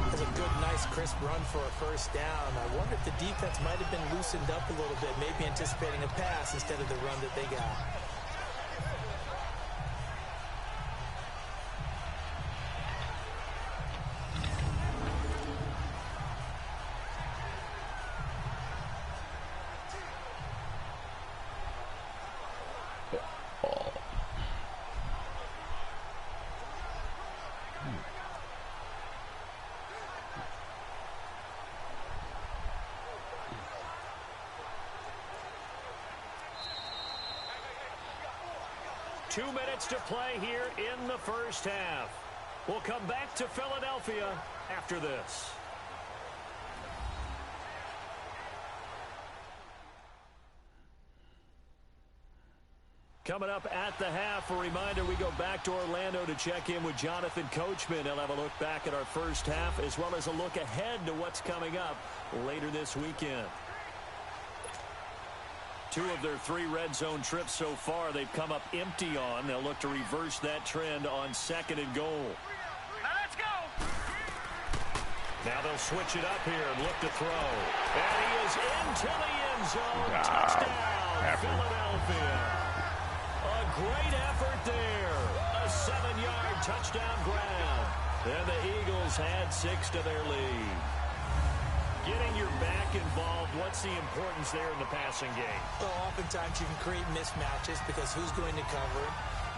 That's a good, nice, crisp run for a 1st down. I wonder if the defense might have been loosened up a little bit, maybe anticipating a pass instead of the run that they got. Two minutes to play here in the 1st half. We'll come back to Philadelphia after this. Coming up at the half, a reminder, we go back to Orlando to check in with Jonathan Coachman. He'll have a look back at our 1st half as well as a look ahead to what's coming up later this weekend. 2 of their 3 red zone trips so far they've come up empty on. They'll look to reverse that trend on 2nd and goal. Now let's go. Now they'll switch it up here and look to throw. And he is into the end zone. Touchdown, Philadelphia. A great effort there. A 7-yard touchdown grab. And the Eagles had 6 to their lead. Getting your back involved, what's the importance there in the passing game? Well, oftentimes you can create mismatches because who's going to cover it,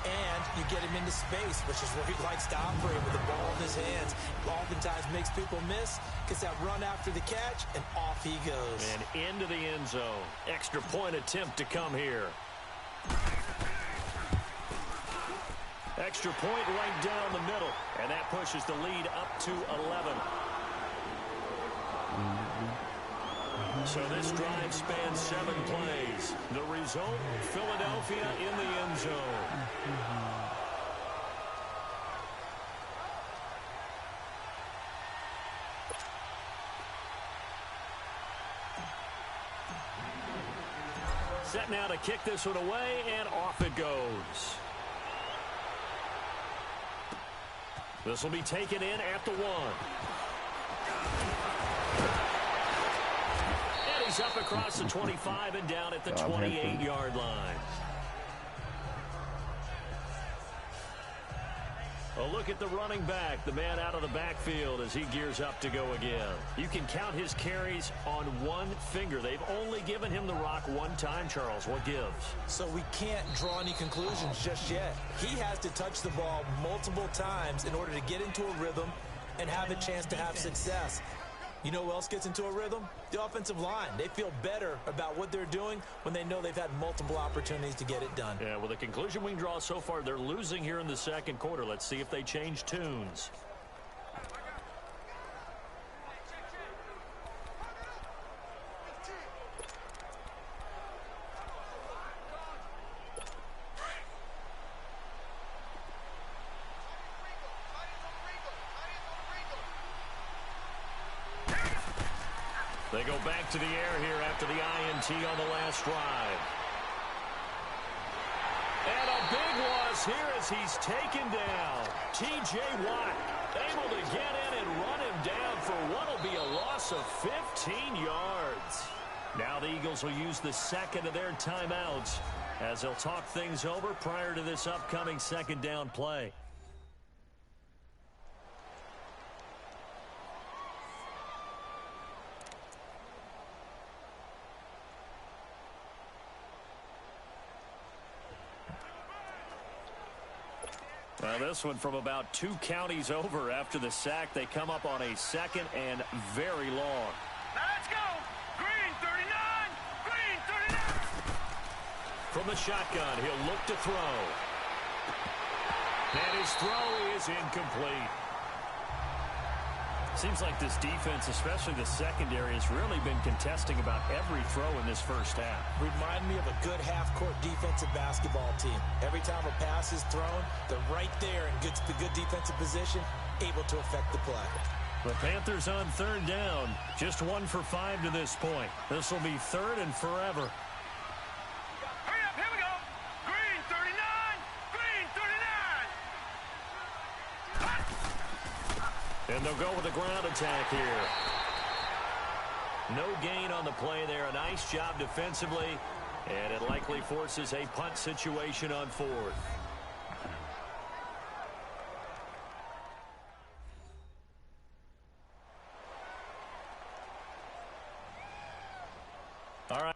and you get him into space, which is where he likes to operate with the ball in his hands. Oftentimes makes people miss, gets that run after the catch, and off he goes. And into the end zone. Extra point attempt to come here. Extra point right down the middle, and that pushes the lead up to 11. So this drive spans 7 plays. The result, Philadelphia in the end zone. Set now to kick this one away, and off it goes. This will be taken in at the 1. And he's up across the 25 and down at the 28-yard line. A look at the running back, the man out of the backfield as he gears up to go again. You can count his carries on one finger. They've only given him the rock one time, Charles. What gives? So we can't draw any conclusions just yet. He has to touch the ball multiple times in order to get into a rhythm and have a chance to have success. You know who else gets into a rhythm? The offensive line. They feel better about what they're doing when they know they've had multiple opportunities to get it done. Yeah, well, the conclusion we can draw so far, they're losing here in the second quarter. Let's see if they change tunes. They go back to the air here after the INT on the last drive. And a big loss here as he's taken down. T.J. Watt able to get in and run him down for what will be a loss of 15 yards. Now the Eagles will use the second of their timeouts as they'll talk things over prior to this upcoming second down play. This one from about 2 counties over after the sack. They come up on a second and very long. Let's go! Green 39! Green 39! From the shotgun, he'll look to throw. And his throw is incomplete. Seems like this defense, especially the secondary, has really been contesting about every throw in this first half. Remind me of a good half-court defensive basketball team. Every time a pass is thrown, they're right there in the good defensive position, able to affect the play. The Panthers on third down, just 1 for 5 to this point. This will be third and forever. Hurry up, here we go! Green 39! Green 39! And they'll go with the ground attack here. No gain on the play there. A nice job defensively. And it likely forces a punt situation on 4th. All right.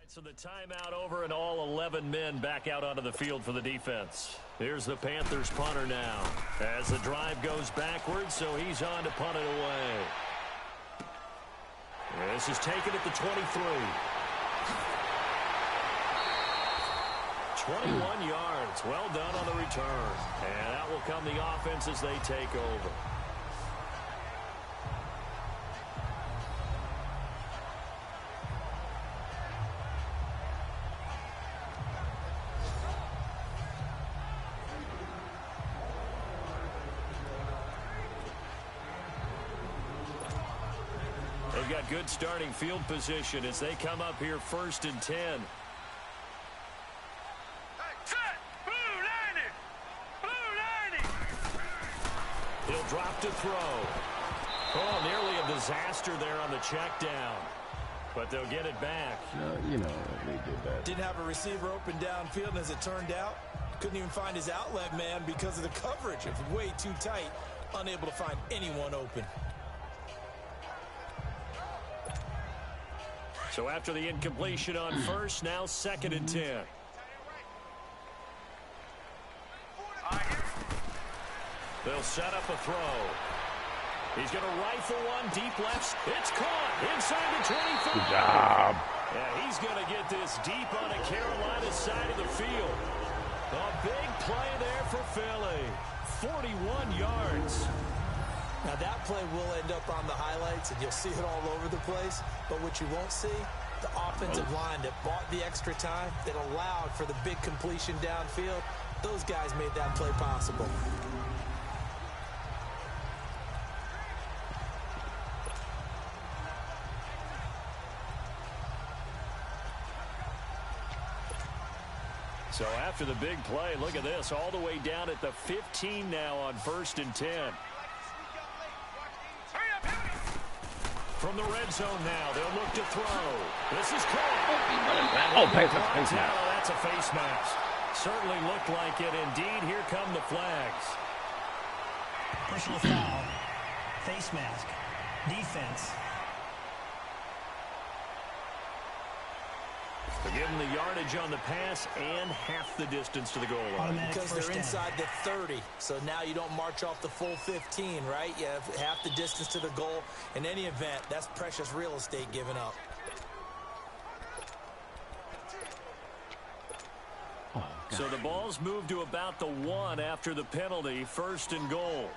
So the timeout over and all 11 men back out onto the field for the defense. Here's the Panthers punter now as the drive goes backwards, so he's on to punt it away. This is taken at the 23. 21 yards. Well done on the return. And out will come the offense as they take over. They've got good starting field position as they come up here 1st and 10. Hey, set! Blue 90! Blue 90! He'll drop to throw. Oh, nearly a disaster there on the check down. But they'll get it back. You know, they did that. Didn't have a receiver open downfield, and as it turned out, couldn't even find his outlet man because of the coverage. It was way too tight. unable to find anyone open. So after the incompletion on first, now 2nd and 10. They'll set up a throw. He's going to rifle one deep left. It's caught inside the 25. Good job. Yeah, he's going to get this deep on the Carolina side of the field. A big play there for Philly. 41 yards. Now that play will end up on the highlights, and you'll see it all over the place. But what you won't see, the offensive line that bought the extra time, that allowed for the big completion downfield, those guys made that play possible. So after the big play, look at this, all the way down at the 15 now on 1st and 10. From the red zone now, they'll look to throw. This is caught. Oh, face mask. That's a face mask. Certainly looked like it. Indeed, here come the flags. Personal foul, face mask, defense. They're giving the yardage on the pass and half the distance to the goal line. Because they're inside the 30, so now you don't march off the full 15, right? You have half the distance to the goal. In any event, that's precious real estate given up. So the ball's moved to about the 1 after the penalty, 1st and goal.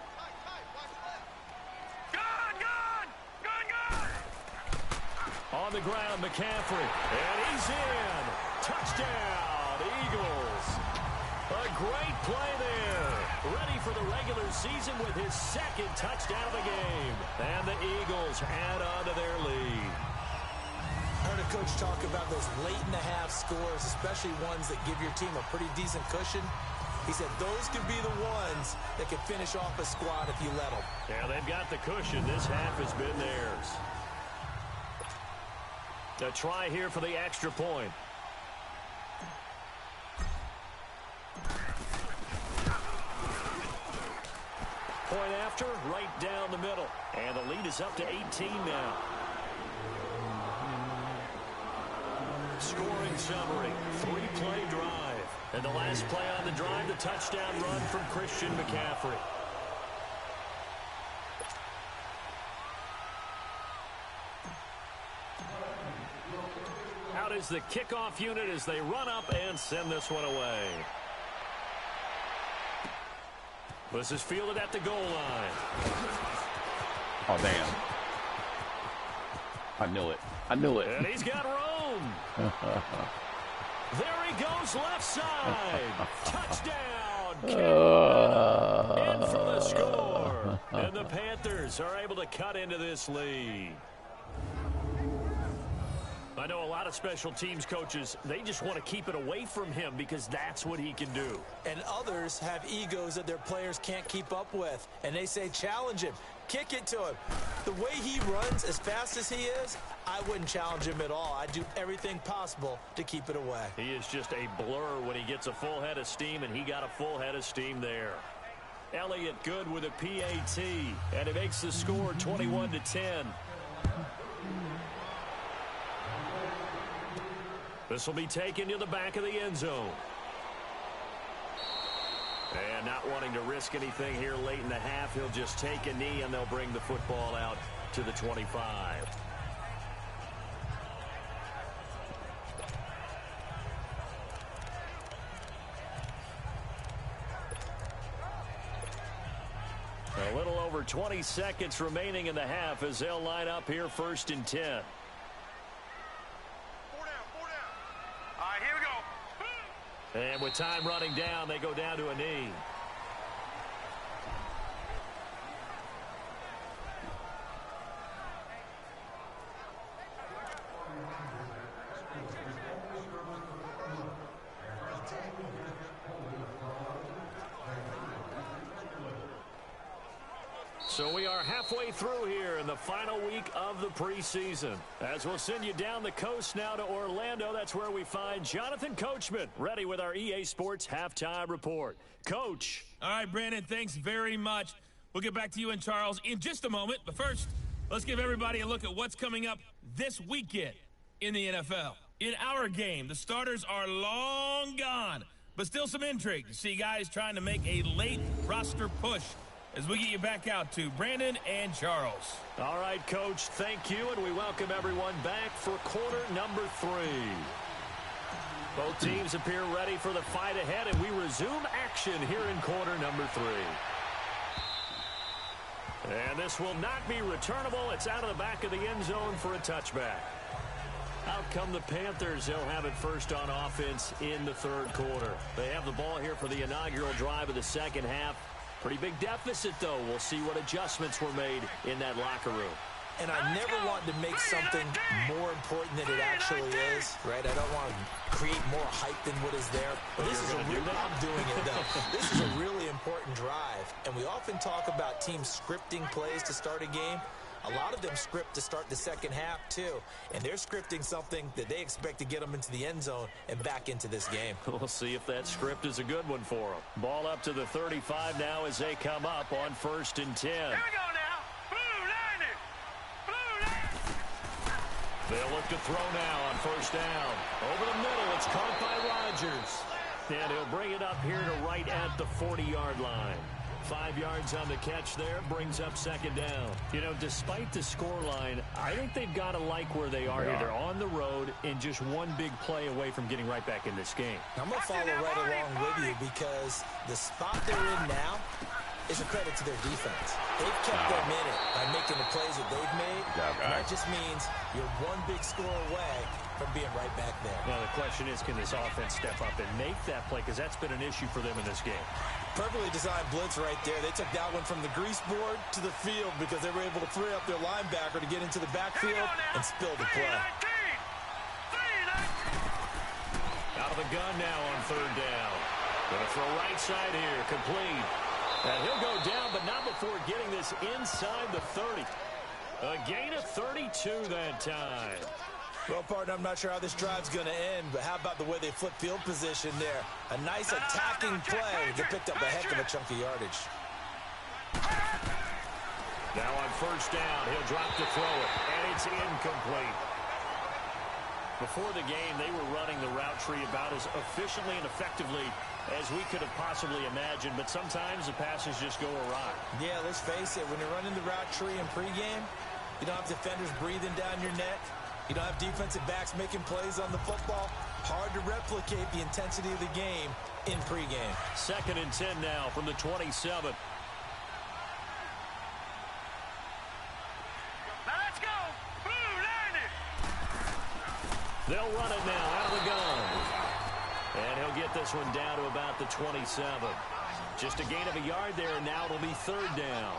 On the ground, McCaffrey. And he's in. Touchdown, Eagles. A great play there. Ready for the regular season with his 2nd touchdown of the game. And the Eagles add on to their lead. I heard a coach talk about those late-in-the-half scores, especially ones that give your team a pretty decent cushion. He said those could be the ones that could finish off a squad if you let them. Yeah, they've got the cushion. This half has been theirs. A try here for the extra point. Point after, right down the middle. And the lead is up to 18 now. Scoring summary, 3-play drive. And the last play on the drive, the touchdown run from Christian McCaffrey. Out is the kickoff unit as they run up and send this one away. This is fielded at the goal line. Oh, damn. I knew it. I knew it. And he's got room. There he goes left side. Touchdown. In for the score. And the Panthers are able to cut into this lead. I know a lot of special teams coaches, they just want to keep it away from him because that's what he can do. And others have egos that their players can't keep up with. And they say, challenge him. Kick it to him. The way he runs as fast as he is, I wouldn't challenge him at all. I'd do everything possible to keep it away. He is just a blur when he gets a full head of steam, and he got a full head of steam there. Elliott good with a PAT, and it makes the score 21-10. This will be taken to the back of the end zone. And not wanting to risk anything here late in the half, he'll just take a knee, and they'll bring the football out to the 25. A little over 20 seconds remaining in the half as they'll line up here 1st and 10. And with time running down, they go down to a knee. So we are halfway through here in the final week of the preseason. As we'll send you down the coast now to Orlando, that's where we find Jonathan Coachman, ready with our EA Sports Halftime Report. Coach. All right, Brandon, thanks very much. We'll get back to you and Charles in just a moment. But first, let's give everybody a look at what's coming up this weekend in the NFL. In our game, the starters are long gone, but still some intrigue to see guys trying to make a late roster push as we get you back out to Brandon and Charles. All right, Coach, thank you, and we welcome everyone back for quarter number 3. Both teams appear ready for the fight ahead, and we resume action here in quarter number 3. And this will not be returnable. It's out of the back of the end zone for a touchback. Out come the Panthers. They'll have it first on offense in the third quarter. They have the ball here for the inaugural drive of the second half. Pretty big deficit, though. We'll see what adjustments were made in that locker room. And I never want to make something more important than it actually is, right? I don't want to create more hype than what is there. But this is I'm doing it, though. This is a really important drive. And we often talk about teams scripting plays to start a game. A lot of them script to start the second half, too. And they're scripting something that they expect to get them into the end zone and back into this game. We'll see if that script is a good one for them. Ball up to the 35 now as they come up on 1st and 10. Here we go now. Blue line. Blue line. They'll look to throw now on 1st down. Over the middle, it's caught by Rodgers. And he'll bring it up here to right at the 40-yard line. 5 yards on the catch there, brings up 2nd down. You know, despite the scoreline, I think they've got to like where they are here. They're on the road and just one big play away from getting right back in this game. I'm going to follow right along with you because the spot they're in now is a credit to their defense. They've kept them in it by making the plays that they've made. And that just means you're one big score away from being right back there. Now, the question is, can this offense step up and make that play? Because that's been an issue for them in this game. Perfectly designed blitz right there. They took that one from the grease board to the field because they were able to free up their linebacker to get into the backfield and spill the play. Out of the gun now on 3rd down. Going to throw right side here, complete. And he'll go down, but not before getting this inside the 30. A gain of 32 that time. Well, partner, I'm not sure how this drive's going to end, but how about the way they flip field position there? A nice attacking play that picked up a heck of a chunk of yardage. Now on 1st down, he'll drop to throw it, and it's incomplete. Before the game, they were running the route tree about as efficiently and effectively as we could have possibly imagined, but sometimes the passes just go awry. Yeah, let's face it, when you're running the route tree in pregame, you don't have defenders breathing down your neck. You don't have defensive backs making plays on the football. Hard to replicate the intensity of the game in pregame. 2nd and 10 now from the 27. Now let's go. Blue line. They'll run it now out of the gun. And he'll get this one down to about the 27. Just a gain of a yard there, and now it'll be 3rd down.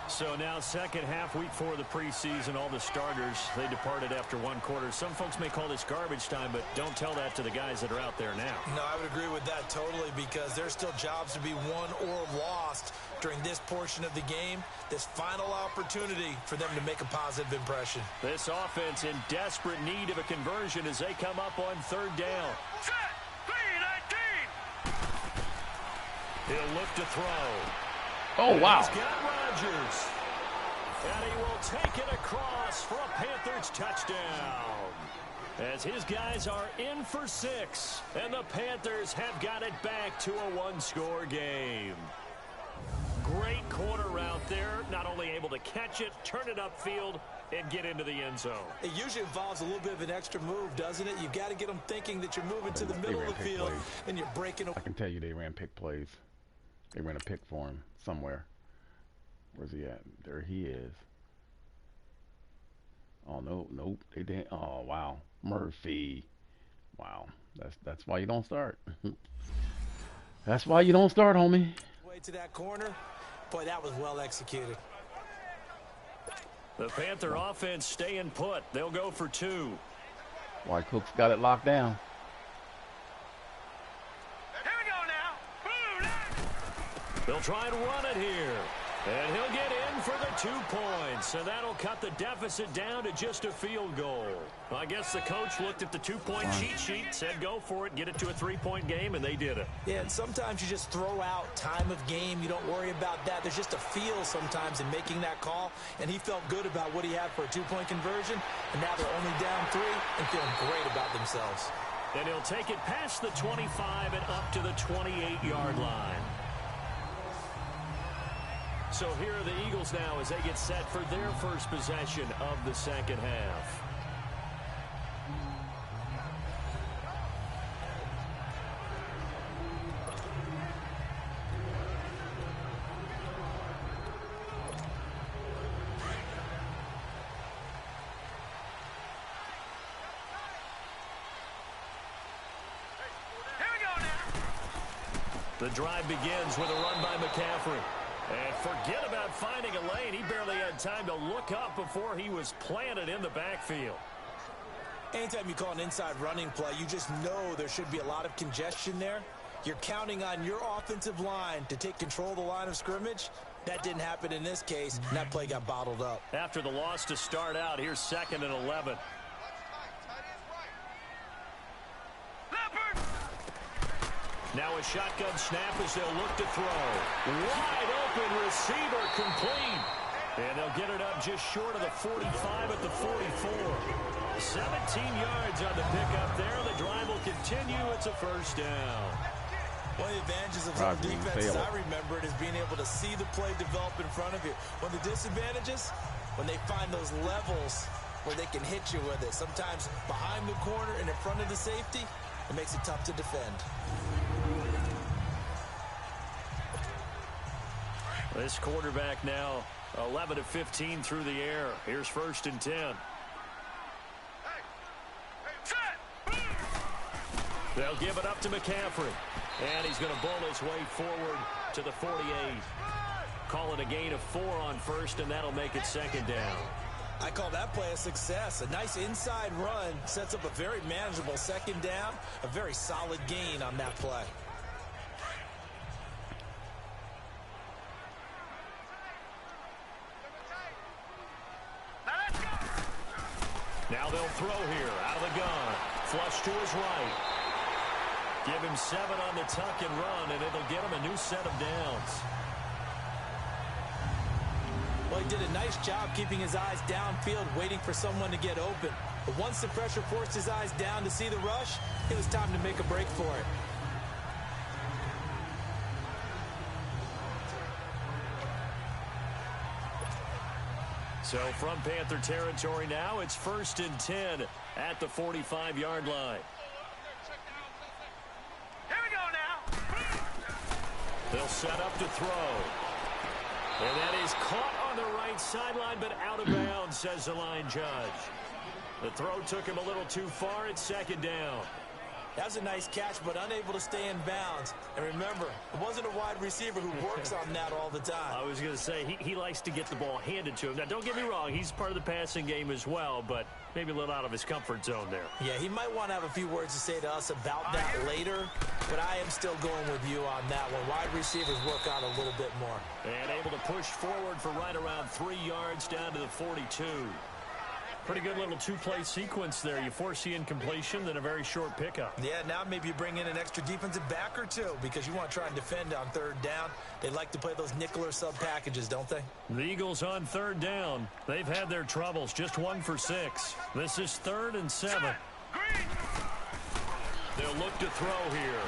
So now second half, week 4 of the preseason, all the starters, they departed after 1 quarter. Some folks may call this garbage time, but don't tell that to the guys that are out there now. No, I would agree with that totally because there's still jobs to be won or lost during this portion of the game. This final opportunity for them to make a positive impression. This offense in desperate need of a conversion as they come up on 3rd down. Set. 3-19. He'll look to throw. Oh, wow. He's got Rodgers. And he will take it across for a Panthers touchdown. As his guys are in for 6. And the Panthers have got it back to a 1-score game. Great corner route there. Not only able to catch it, turn it upfield, and get into the end zone. It usually involves a little bit of an extra move, doesn't it? You've got to get them thinking that you're moving to the middle of the field and you're breaking. I can tell you they ran pick plays. They ran a pick for him somewhere. Where's he at? There he is. Oh, no, nope. They didn't. Oh, wow. Murphy. Wow. That's why you don't start. That's why you don't start, homie. Way to that corner. Boy, that was well executed. The Panther offense staying put. They'll go for 2. White Cook's got it locked down. Here we go now. Blue line. They'll try and run it here. And he'll get in for the 2 points, and that'll cut the deficit down to just a field goal. Well, I guess the coach looked at the 2-point cheat sheet, said go for it, get it to a 3-point game, and they did it. Yeah, and sometimes you just throw out time of game. You don't worry about that. There's just a feel sometimes in making that call, and he felt good about what he had for a 2-point conversion, and now they're only down 3 and feeling great about themselves. And he'll take it past the 25 and up to the 28-yard line. So here are the Eagles now as they get set for their first possession of the second half. The drive begins with a run by McCaffrey. And forget about finding a lane. He barely had time to look up before he was planted in the backfield. Anytime you call an inside running play, you just know there should be a lot of congestion there. You're counting on your offensive line to take control of the line of scrimmage. That didn't happen in this case, and that play got bottled up. After the loss to start out, here's 2nd and 11. Now a shotgun snap as they'll look to throw. Wide open receiver complete. And they'll get it up just short of the 45 at the 44. 17 yards on the pickup there. The drive will continue. It's a first down. One of the advantages of some defenses, I remember it, is being able to see the play develop in front of you. One of the disadvantages, when they find those levels where they can hit you with it. Sometimes behind the corner and in front of the safety, it makes it tough to defend. This quarterback now 11 of 15 through the air. Here's 1st and 10. They'll give it up to McCaffrey. And he's going to bull his way forward to the 48. Call it a gain of 4 on 1st, and that'll make it 2nd down. I call that play a success. A nice inside run sets up a very manageable 2nd down. A very solid gain on that play. Now they'll throw here out of the gun. Flush to his right. Give him 7 on the tuck and run, and it'll get him a new set of downs. Well, he did a nice job keeping his eyes downfield, waiting for someone to get open. But once the pressure forced his eyes down to see the rush, it was time to make a break for it. So from Panther territory now, it's 1st and 10 at the 45-yard line. Here we go now. They'll set up to throw. And that is caught on the right sideline, but out of bounds, says the line judge. The throw took him a little too far. It's 2nd down. That was a nice catch, but unable to stay in bounds. And remember, it wasn't a wide receiver who works on that all the time. I was going to say, he likes to get the ball handed to him. Now, don't get me wrong, he's part of the passing game as well, but maybe a little out of his comfort zone there. Yeah, he might want to have a few words to say to us about that later, but I am still going with you on that one. Wide receivers work out a little bit more. And able to push forward for right around 3 yards down to the 42. Pretty good little 2-play sequence there. You force the incompletion, then a very short pickup. Yeah, now maybe you bring in an extra defensive back or two because you want to try and defend on 3rd down. They like to play those nickel or sub packages, don't they? The Eagles on 3rd down. They've had their troubles, just 1 for 6. This is 3rd and 7. They'll look to throw here.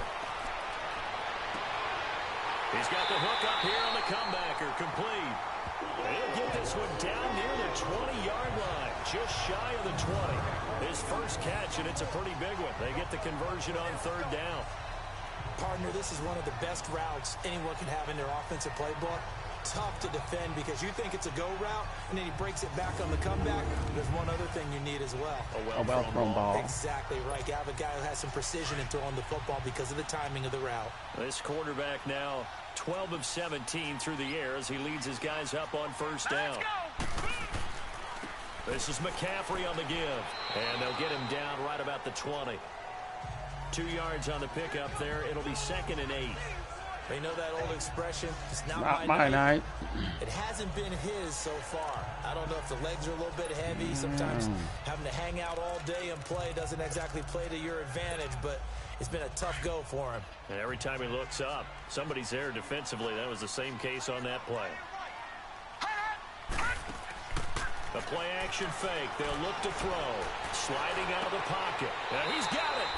He's got the hook up here on the comebacker, complete. He'll get this one down near the 20-yard line, just shy of the 20. His first catch, and it's a pretty big one. They get the conversion on 3rd down. Partner, this is one of the best routes anyone can have in their offensive playbook. Tough to defend because you think it's a go route, and then he breaks it back on the comeback. There's one other thing you need as well. A well-thrown ball. Exactly right. You have a guy who has some precision in throwing the football because of the timing of the route. This quarterback now 12 of 17 through the air as he leads his guys up on 1st down. This is McCaffrey on the give, and they'll get him down right about the 20. 2 yards on the pickup there. It'll be 2nd and 8. You know that old expression, it's not my night. It hasn't been his so far. I don't know if the legs are a little bit heavy. Sometimes having to hang out all day and play doesn't exactly play to your advantage, but it's been a tough go for him. And every time he looks up, somebody's there defensively. That was the same case on that play. The play action fake. They'll look to throw. Sliding out of the pocket. And he's got it.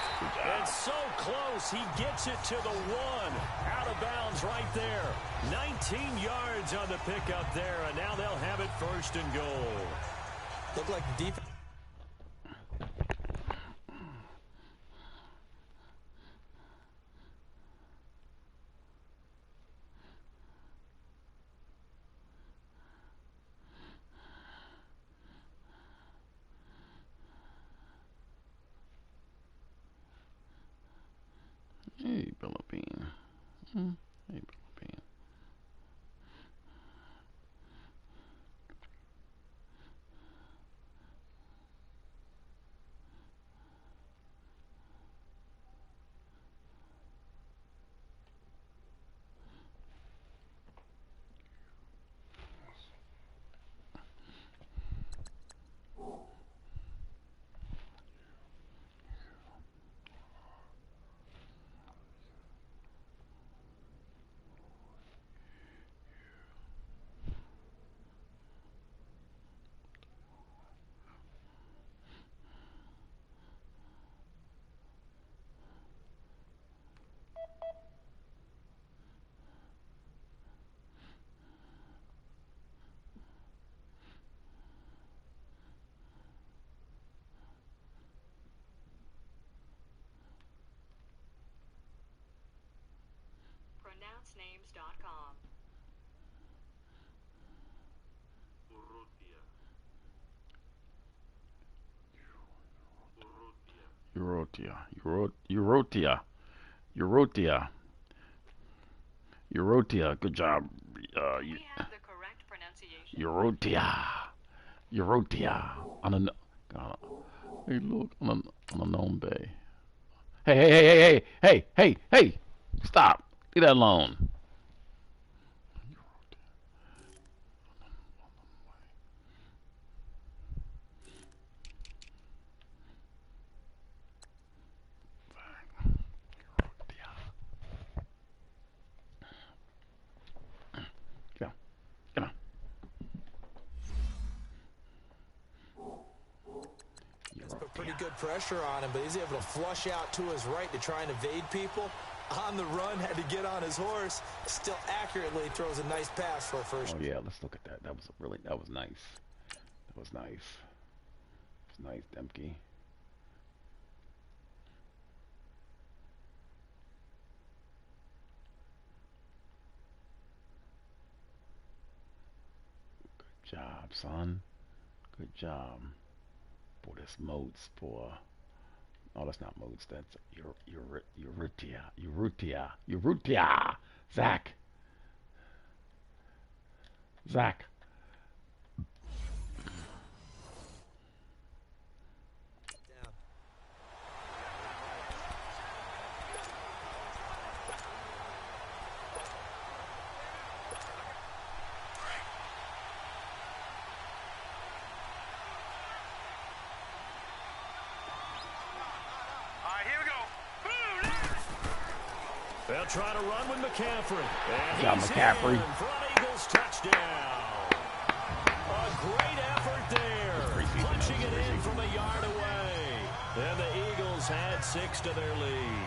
And so close. He gets it to the 1. Out of bounds right there. 19 yards on the pickup there. And now they'll have it 1st and goal. Look like the defense. Hey, Philippine. Hey, Philippine. PronounceNames.com. Eurotia. Good job. We have the correct pronunciation. Eurotia. Hey, look, on a gnome bay. Hey! Stop. Leave that alone. Pretty good pressure on him, but he's able to flush out to his right to try and evade people. On the run, had to get on his horse. Still accurately throws a nice pass for a first. Oh yeah, let's look at that. That was nice. That was nice. It's nice, Demke. Good job, son. Good job. Boy, this modes for. Oh, that's not modes. That's Urrutia. Zach. They'll try to run with McCaffrey. And Got McCaffrey. For an Eagles touchdown. A great effort there. Punching it in from a yard away. And the Eagles had 6 to their lead.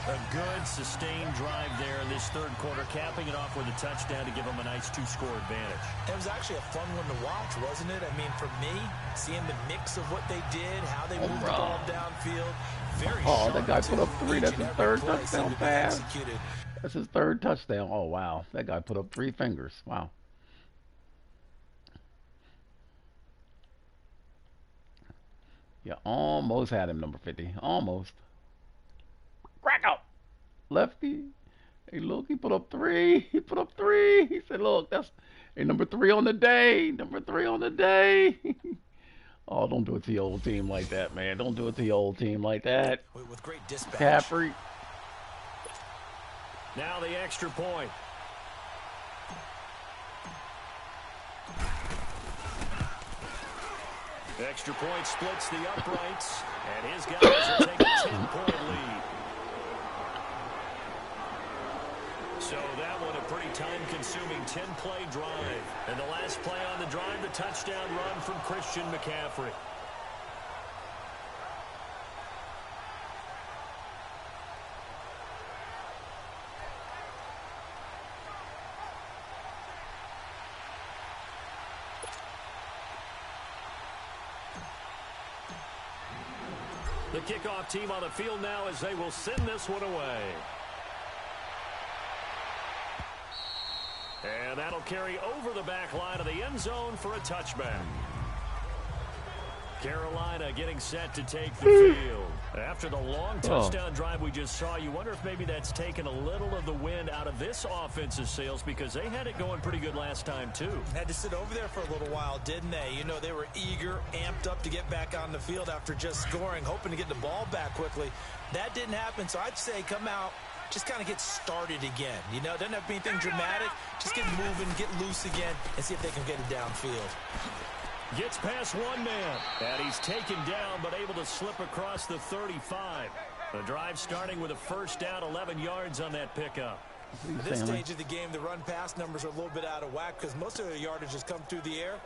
A good, sustained drive there in this third quarter, capping it off with a touchdown to give them a nice 2-score advantage. It was actually a fun one to watch, wasn't it? I mean, for me, seeing the mix of what they did, how they moved the ball downfield, very sharp. That guy put up 3. That's his third touchdown pass. That's his third touchdown. Oh, wow. That guy put up 3 fingers. Wow. Yeah, almost had him, number 50. Almost. Crack out. Lefty. Hey, look, he put up 3. He put up 3. He said, look, that's number 3 on the day. Number 3 on the day. Oh, don't do it to your old team like that, man. Don't do it to your old team like that. With great dispatch. Caffrey. Now the extra point. Extra point splits the uprights, and his guys will take a 10-point lead. So that one a pretty time-consuming 10-play drive. And the last play on the drive, the touchdown run from Christian McCaffrey. The kickoff team on the field now as they will send this one away. And that'll carry over the back line of the end zone for a touchback. Carolina getting set to take the field. After the long touchdown drive we just saw, you wonder if maybe that's taken a little of the wind out of this offense's sails because they had it going pretty good last time too. Had to sit over there for a little while, didn't they? You know, they were eager, amped up to get back on the field after just scoring, hoping to get the ball back quickly. That didn't happen, so I'd say come out, just kind of get started again. You know, doesn't have to be anything dramatic. Just get moving, get loose again, and see if they can get it downfield. Gets past one man, and he's taken down but able to slip across the 35. The drive starting with a first down, 11 yards on that pickup. At this stage of the game, the run-pass numbers are a little bit out of whack because most of their yardage has come through the air.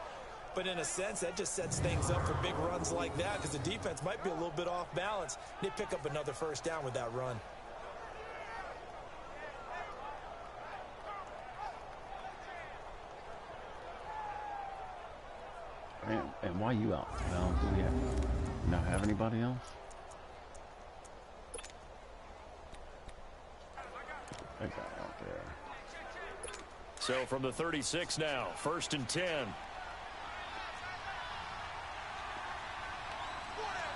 But in a sense, that just sets things up for big runs like that because the defense might be a little bit off balance. They pick up another first down with that run. And why you out? No, do we not have anybody else? That guy out there. So from the 36 now, 1st and 10. All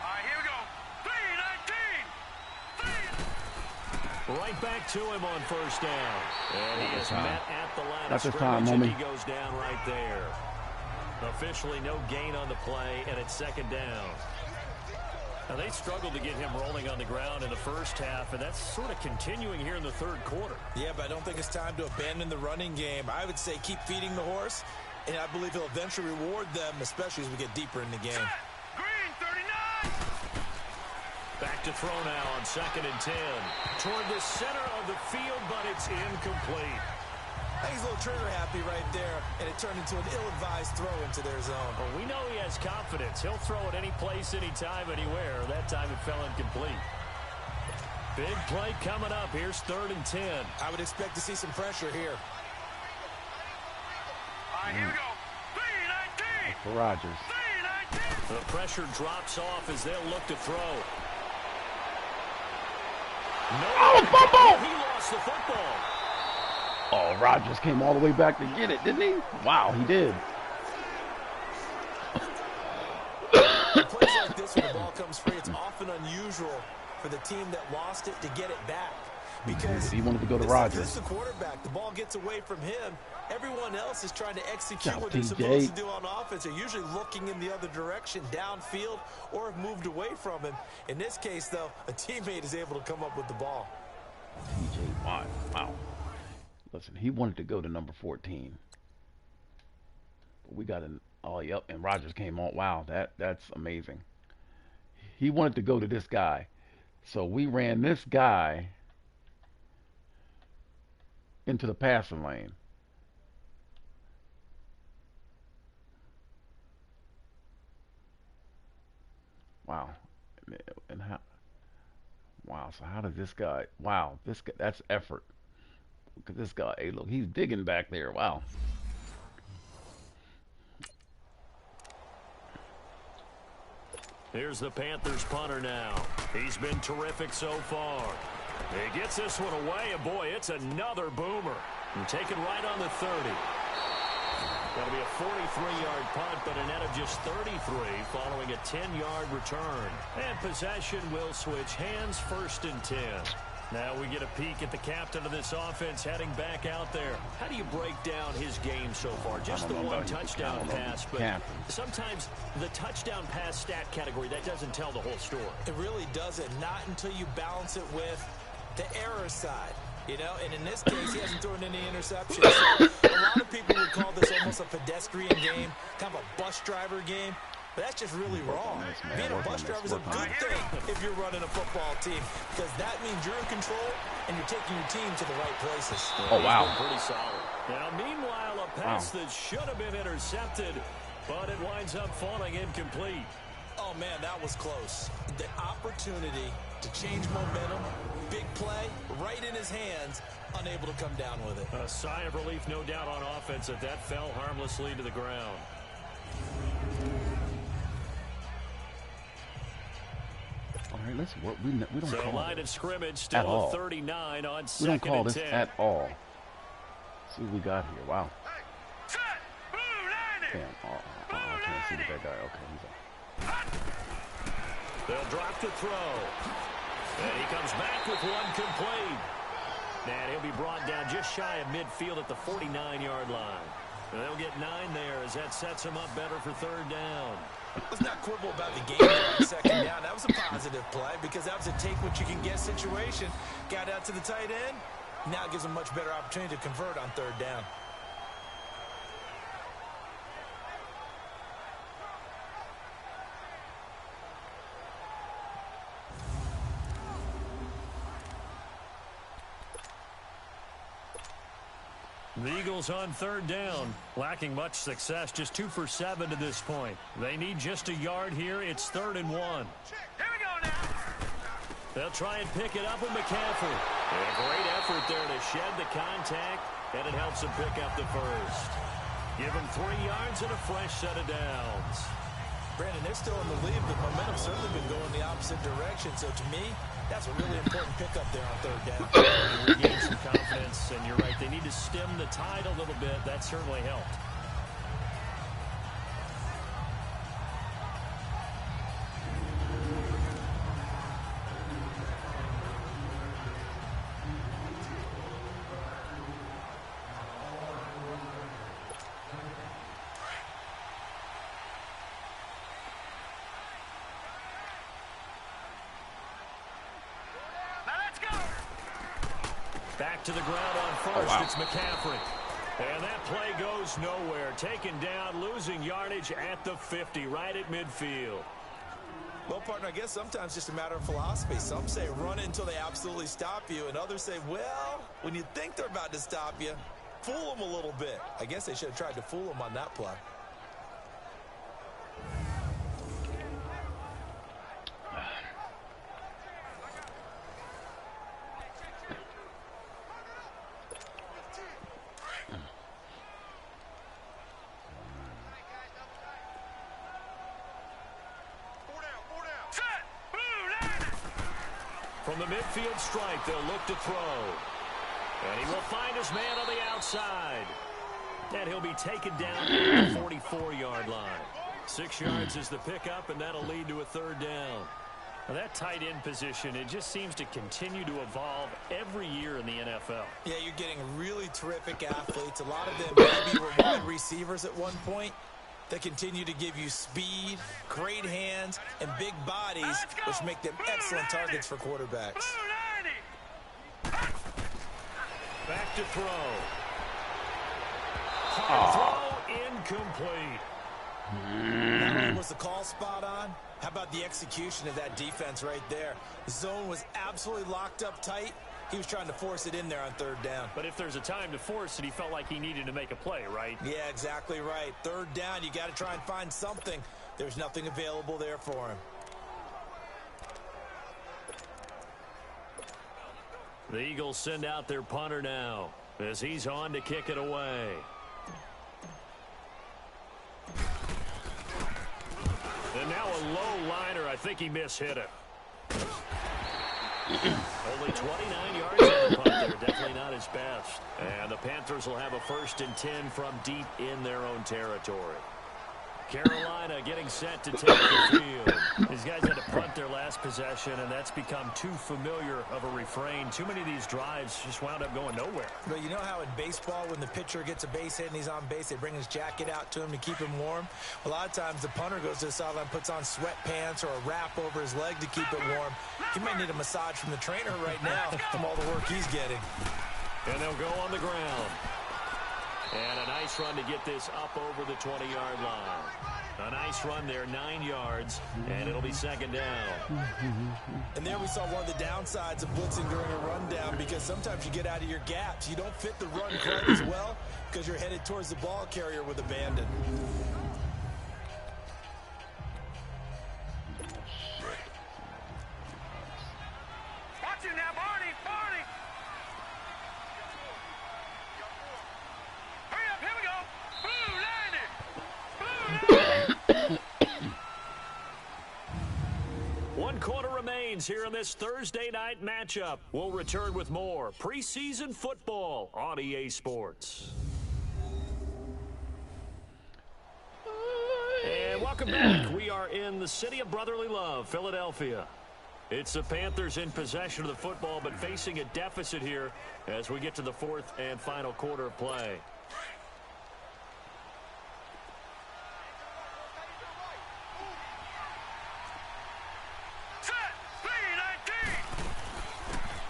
right, here we go. 3-19. Right back to him on first down. And he is met at the line of scrimmage, and he goes down right there. Officially no gain on the play, and it's second down. Now, they struggled to get him rolling on the ground in the first half, and that's sort of continuing here in the third quarter. Yeah, but I don't think it's time to abandon the running game. I would say keep feeding the horse, and I believe he'll eventually reward them, especially as we get deeper in the game. Green, 39. Back to throw now on 2nd and 10. Toward the center of the field, but it's incomplete. He's a little trigger happy right there, and it turned into an ill-advised throw into their zone. Well, we know he has confidence. He'll throw it any place, anytime, anywhere. That time it fell incomplete. Big play coming up. Here's 3rd and 10. I would expect to see some pressure here. All right, here we go. 3-19. For Rodgers. 3-19. The pressure drops off as they'll look to throw. No, fumble! He lost the football. Oh, Rodgers came all the way back to get it, didn't he? Wow, he did. In plays like this, when the ball comes free, it's often unusual for the team that lost it to get it back. Because he wanted to go to Rodgers. This is the quarterback. The ball gets away from him. Everyone else is trying to execute what TJ. they're supposed to do on offense. They're usually looking in the other direction, downfield, or have moved away from him. In this case, though, a teammate is able to come up with the ball. TJ Watt. Wow. Listen, he wanted to go to number 14. But we got an yep, and Rodgers came on. Wow, that's amazing. He wanted to go to this guy. So we ran this guy into the passing lane. Wow. And how? Wow, so how did this guy? Wow, this guy, that's effort. Look at this guy. Hey, look, he's digging back there. Wow. Here's the Panthers punter now. He's been terrific so far. He gets this one away, and boy, it's another boomer. And taken right on the 30. That'll be a 43-yard punt, but a net of just 33 following a 10-yard return. And possession will switch hands, 1st and 10. Now we get a peek at the captain of this offense heading back out there. How do you break down his game so far? Just the one touchdown pass, but sometimes the touchdown pass stat category, that doesn't tell the whole story. It really doesn't, not until you balance it with the error side. You know, and in this case, he hasn't thrown any interceptions. So a lot of people would call this almost a pedestrian game, kind of a bus driver game. But that's just really wrong. Being a bus driver is a good thing if you're running a football team, because that means you're in control and you're taking your team to the right places. Oh, wow. Pretty solid. Now, meanwhile, a pass that should have been intercepted, but it winds up falling incomplete. Oh, man, that was close. The opportunity to change momentum, big play, right in his hands, unable to come down with it. A sigh of relief, no doubt, on offense that fell harmlessly to the ground. All right, let's work. We don't so call line this of scrimmage at still all. at 39 on We second don't call and this 10. at all. See what we got here. Wow. Damn. I can't see the bad guy. Okay, he's on. They'll drop to throw. And he comes back with one complete. And he'll be brought down just shy of midfield at the 49-yard line. And they'll get 9 there as that sets him up better for third down. Let's not quibble about the game on second down. That was a positive play because that was a take-what-you-can-get situation. Got out to the tight end. Now gives him a much better opportunity to convert on third down. The Eagles on third down, lacking much success, just 2 for 7 to this point. They need just a yard here. It's 3rd and 1. Here we go now. They'll try and pick it up with McCaffrey. A great effort there to shed the contact, and it helps him pick up the first. Give him 3 yards and a fresh set of downs. Brandon, they're still in the lead, but momentum's certainly been going the opposite direction. So to me, that's a really important pickup there on third down. Regain some confidence, and you're right, they need to stem the tide a little bit. That certainly helped. Back to the ground on first. It's McCaffrey. And that play goes nowhere. Taken down, losing yardage at the 50, right at midfield. Well, partner, I guess sometimes it's just a matter of philosophy. Some say run it until they absolutely stop you, and others say, well, when you think they're about to stop you, fool them a little bit. I guess they should have tried to fool them on that play. From the midfield stripe, they'll look to throw. And he will find his man on the outside. And he'll be taken down at the 44-yard line. 6 yards is the pickup, and that'll lead to a third down. Now that tight end position, it just seems to continue to evolve every year in the NFL. Yeah, you're getting really terrific athletes. A lot of them maybe were wide receivers at one point. They continue to give you speed, great hands, and big bodies, which make them excellent targets for quarterbacks. Back to throw. Throw incomplete. Not only was the call spot on, how about the execution of that defense right there? The zone was absolutely locked up tight. He was trying to force it in there on third down. But if there's a time to force it, he felt like he needed to make a play, right? Yeah, exactly right. Third down, you got to try and find something. There's nothing available there for him. The Eagles send out their punter now as he's on to kick it away. And now a low liner. I think he mishit it. Only 29 yards on the punt there. Definitely not his best. And the Panthers will have a 1st and 10 from deep in their own territory. Carolina getting set to take the field. These guys had to punt their last possession, and that's become too familiar of a refrain. Too many of these drives just wound up going nowhere. But you know how in baseball, when the pitcher gets a base hit and he's on base, they bring his jacket out to him to keep him warm? A lot of times the punter goes to the sideline, puts on sweatpants or a wrap over his leg to keep it warm. He might need a massage from the trainer right now from all the work he's getting. And they'll go on the ground. And a nice run to get this up over the 20-yard line. A nice run there, 9 yards, and it'll be second down. And there we saw one of the downsides of blitzing during a rundown, because sometimes you get out of your gaps. You don't fit the run quite as well because you're headed towards the ball carrier with abandon. Watch it now, Barney! Barney! Hurry up, here we go! Blue, line it! One quarter remains here in this Thursday night matchup. We'll return with more preseason football on EA Sports. And welcome back. We are in the city of brotherly love, Philadelphia. It's the Panthers in possession of the football, but facing a deficit here as we get to the fourth and final quarter of play.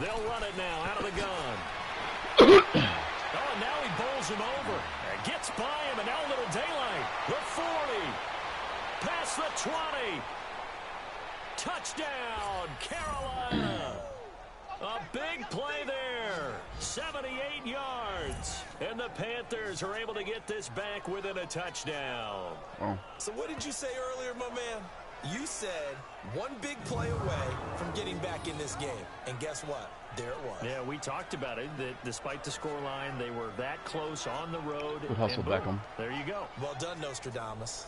They'll run it now out of the gun. Oh, and now he bowls him over. And gets by him, and now a little daylight. The 40. Past the 20. Touchdown, Carolina. A big play there. 78 yards. And the Panthers are able to get this back within a touchdown. Oh. So what did you say earlier, my man? You said one big play away from getting back in this game. And guess what? There it was. Yeah, we talked about it, that despite the scoreline, they were that close on the road. Good hustle, Beckham. There you go. Well done, Nostradamus.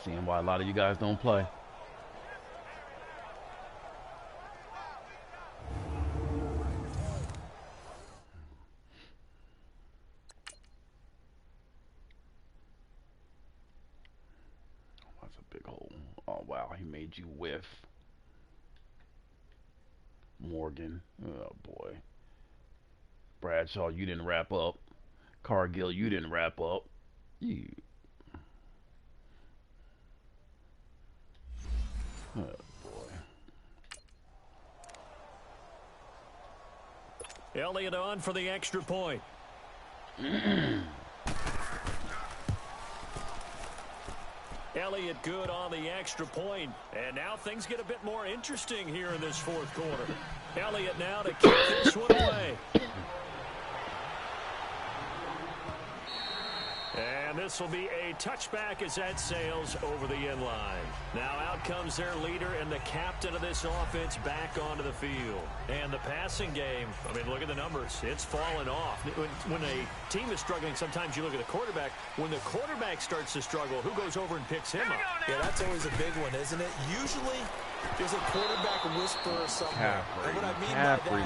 Seeing why a lot of you guys don't play. That's a big hole. Oh, wow. He made you whiff. Morgan. Oh, boy. Bradshaw, you didn't wrap up. Cargill, you didn't wrap up. You. Oh, boy. Elliott on for the extra point. Elliott good on the extra point. And now things get a bit more interesting here in this fourth quarter. Elliott now to kick this one away. And this will be a touchback as that sails over the end line. Now out comes their leader and the captain of this offense back onto the field. And the passing game, I mean, look at the numbers. It's fallen off. When a team is struggling, sometimes you look at the quarterback. When the quarterback starts to struggle, who goes over and picks him up? Yeah, that's always a big one, isn't it? Usually, there's a quarterback whisperer somewhere. And what I mean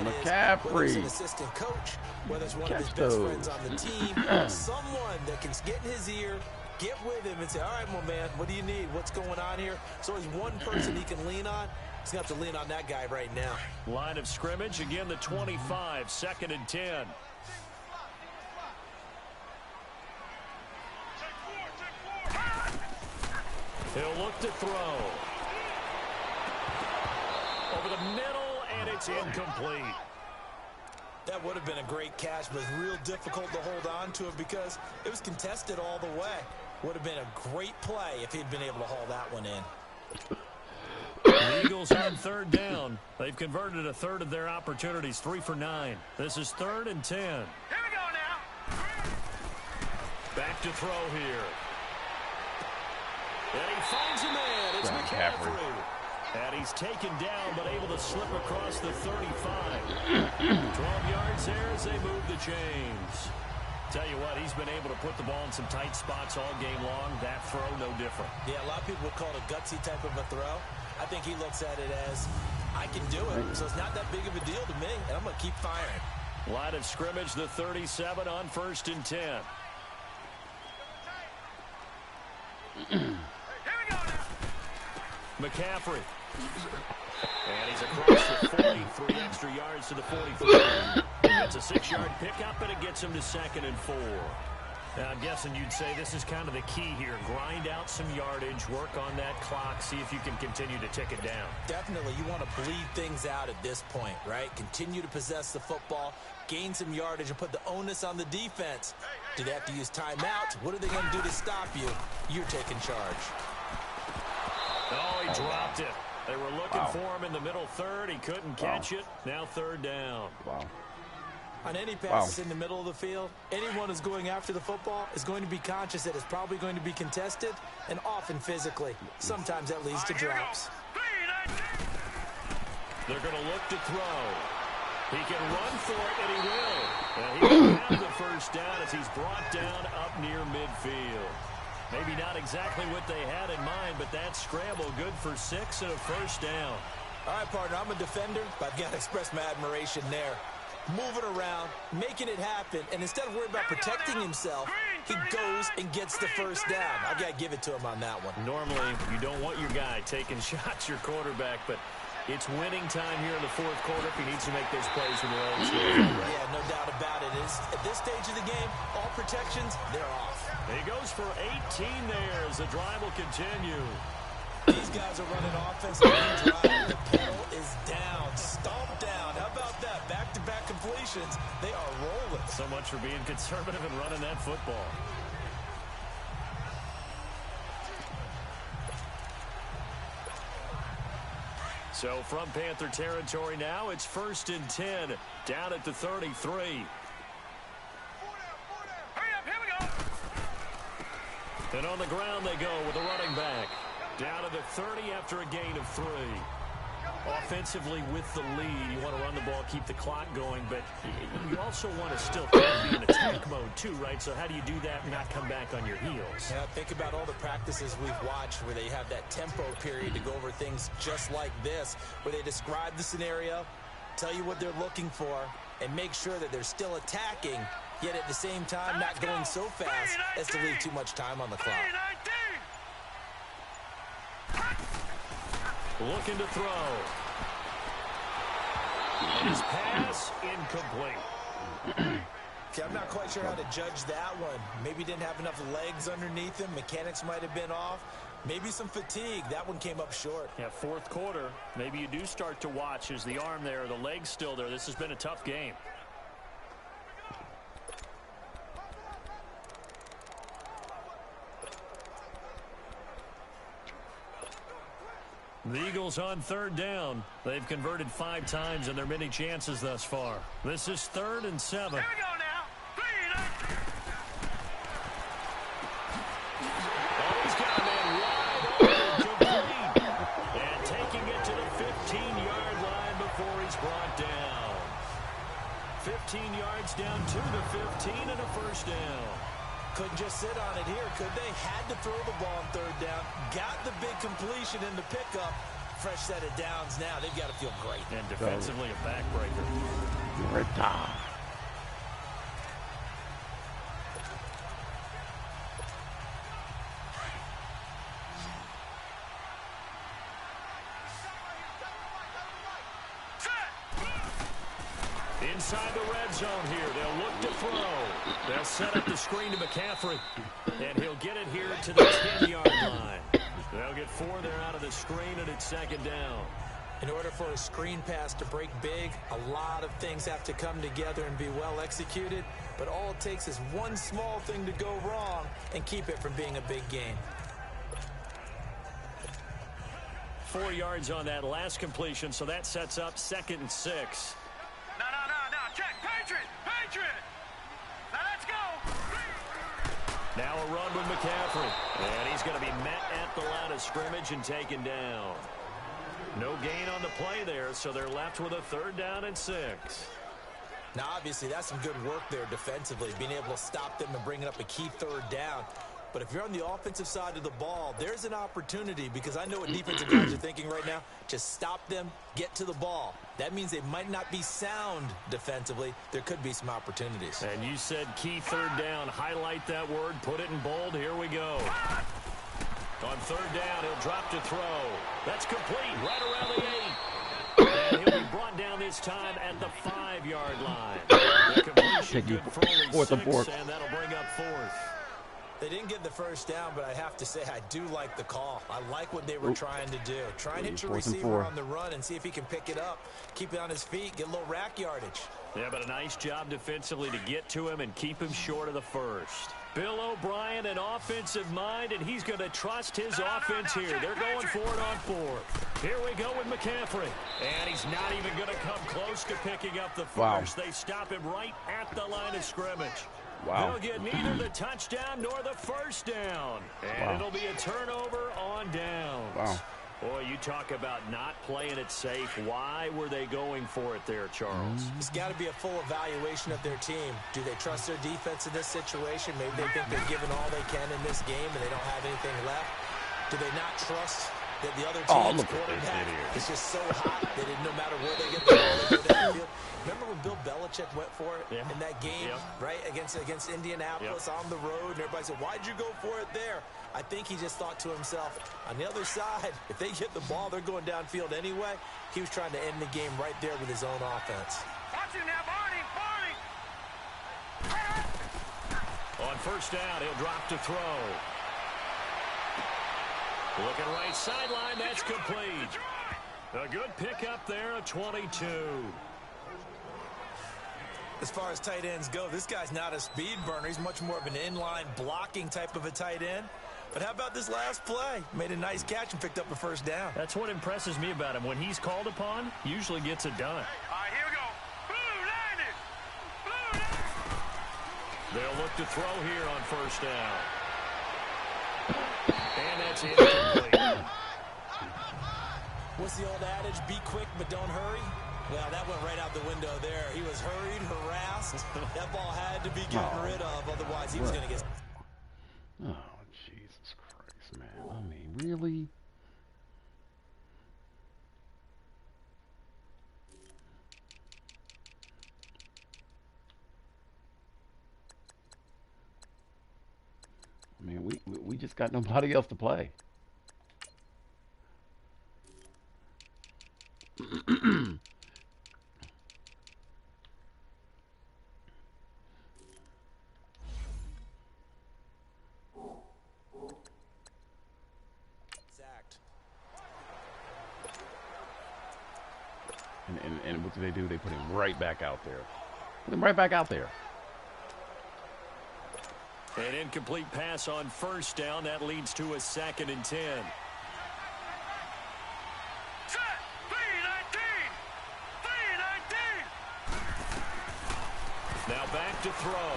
by that is, whether it's an assistant coach, whether it's one of his best friends on the team, someone that can get in his ear, get with him and say, all right, my man, what do you need? What's going on here? So there's one person he can lean on. He's going to have to lean on that guy right now. Line of scrimmage, again the 25, 2nd and 10. He'll look to throw. Over the middle, and it's incomplete. That would have been a great catch, but it's real difficult to hold on to it because it was contested all the way. Would have been a great play if he'd been able to haul that one in. The Eagles on 3rd down. They've converted a third of their opportunities, 3 for 9. This is 3rd and 10. Here we go now. Back to throw here. And he finds a man. It's McCaffrey. And he's taken down, but able to slip across the 35. 12 yards there as they move the chains. Tell you what, he's been able to put the ball in some tight spots all game long. That throw, no different. Yeah, a lot of people would call it a gutsy type of a throw. I think he looks at it as, I can do So it's not that big of a deal to me, and I'm going to keep firing. Line of scrimmage, the 37 on 1st and 10. McCaffrey. And he's across the 40, 3 extra yards to the 43. It's a 6-yard pickup, and it gets him to 2nd and 4. Now, I'm guessing you'd say this is kind of the key here. Grind out some yardage, work on that clock, see if you can continue to tick it down. Definitely, you want to bleed things out at this point, right? Continue to possess the football, gain some yardage, and put the onus on the defense. Do they have to use timeouts? What are they going to do to stop you? You're taking charge. Oh, he dropped it. They were looking for him in the middle third. He couldn't catch it. Now 3rd down. Wow. On any passes in the middle of the field, anyone who's going after the football is going to be conscious that it's probably going to be contested, and often physically. Sometimes that leads to drops. They're going to look to throw. He can run for it, and he will. And he will have the 1st down as he's brought down up near midfield. Maybe not exactly what they had in mind, but that scramble good for 6 and a 1st down. All right, partner, I'm a defender, but I've got to express my admiration there. Moving around, making it happen, and instead of worrying about protecting himself, he goes and gets the 1st down. I got to give it to him on that one. Normally, you don't want your guy taking shots, your quarterback, but it's winning time here in the 4th quarter if he needs to make those plays with the legs. Yeah, no doubt about it. At this stage of the game, all protections, they're off. He goes for 18 there as the drive will continue. These guys are running offensive drive. The pedal is down, stomped down. How about that? Back-to-back completions. They are rolling. So much for being conservative and running that football. So from Panther territory now, it's 1st and 10, down at the 33. And on the ground they go with a running back. Down to the 30 after a gain of 3. Offensively with the lead, you want to run the ball, keep the clock going, but you also want to still be in attack mode too, right? So how do you do that and not come back on your heels? Yeah, think about all the practices we've watched where they have that tempo period to go over things just like this, where they describe the scenario, tell you what they're looking for, and make sure that they're still attacking, yet at the same time not going so fast as to leave too much time on the clock. Looking to throw. And his pass incomplete. Okay, I'm not quite sure how to judge that one. Maybe didn't have enough legs underneath him. Mechanics might have been off. Maybe some fatigue. That one came up short. Yeah, 4th quarter. Maybe you do start to watch. Is the arm there, the leg's still there? This has been a tough game. The Eagles on 3rd down. They've converted 5 times in their many chances thus far. This is 3rd and 7. Here we go now. 3 and 8. Oh, he's got a man wide open, complete. And taking it to the 15-yard line before he's brought down. 15 yards down to the 15 and a 1st down. Couldn't just sit on it here, could they? Had to throw the ball on 3rd down. Got the big completion in the pickup. Fresh set of downs now. They've got to feel great. And defensively a backbreaker. Inside the red zone here. They'll look to throw. They'll set up the screen to McCaffrey. And he'll get it here to the 10-yard line. They'll get 4 there out of the screen, and it's 2nd down. In order for a screen pass to break big, a lot of things have to come together and be well executed. But all it takes is one small thing to go wrong and keep it from being a big game. 4 yards on that last completion, so that sets up 2nd and 6. No. Check. Patriot. Now let's go. Now a run with McCaffrey. And he's going to be met at the line of scrimmage and taken down. No gain on the play there, so they're left with a 3rd down and 6. Now, obviously, that's some good work there defensively, being able to stop them and bringing up a key 3rd down. But if you're on the offensive side of the ball, there's an opportunity, because I know what defensive guys are thinking right now. Just stop them, get to the ball. That means they might not be sound defensively. There could be some opportunities. And you said key third down. Highlight that word. Put it in bold. Here we go. On third down, he'll drop to throw. That's complete. Right around the 8. And he'll be brought down this time at the 5-yard line. The completion good for only 6, and that'll bring up 4th. They didn't get the first down, but I have to say I do like the call. I like what they were trying to do. Try and hit your receiver on the run and see if he can pick it up, keep it on his feet, get a little rack yardage. Yeah, but a nice job defensively to get to him and keep him short of the first. Bill O'Brien, an offensive mind, and he's going to trust his offense here. They're going for it on 4th. Here we go with McCaffrey. And he's not even going to come close to picking up the first. They stop him right at the line of scrimmage. They'll get neither the touchdown nor the first down. And it'll be a turnover on downs. Boy, you talk about not playing it safe. Why were they going for it there, Charles? It's got to be a full evaluation of their team. Do they trust their defense in this situation? Maybe they think they've given all they can in this game and they don't have anything left. Do they not trust that the other team's quarterback is just so hot that no matter where they get the ball, they go down the field? Remember when Bill Belichick went for it in that game, right, against Indianapolis on the road, and everybody said, why'd you go for it there? I think he just thought to himself, on the other side, if they get the ball, they're going downfield anyway. He was trying to end the game right there with his own offense. Watch it now, Barney, Barney! On first down, he'll drop to throw. Looking right sideline, that's complete. A good pickup there, a 22. As far as tight ends go, this guy's not a speed burner. He's much more of an inline blocking type of a tight end. But how about this last play? Made a nice catch and picked up a first down. That's what impresses me about him. When he's called upon, usually gets it done. All right, here we go. Blue line it. They'll look to throw here on first down. And that's incomplete. What's the old adage? Be quick, but don't hurry. Well, that went right out the window there. He was hurried, harassed. That ball had to be gotten rid of, otherwise he was going to get... Oh, Jesus Christ, man. I mean, really? I mean, we just got nobody else to play. And what do? They put him right back out there. Put him right back out there. An incomplete pass on first down. That leads to a 2nd and 10. Set. 3-19. Now back to throw.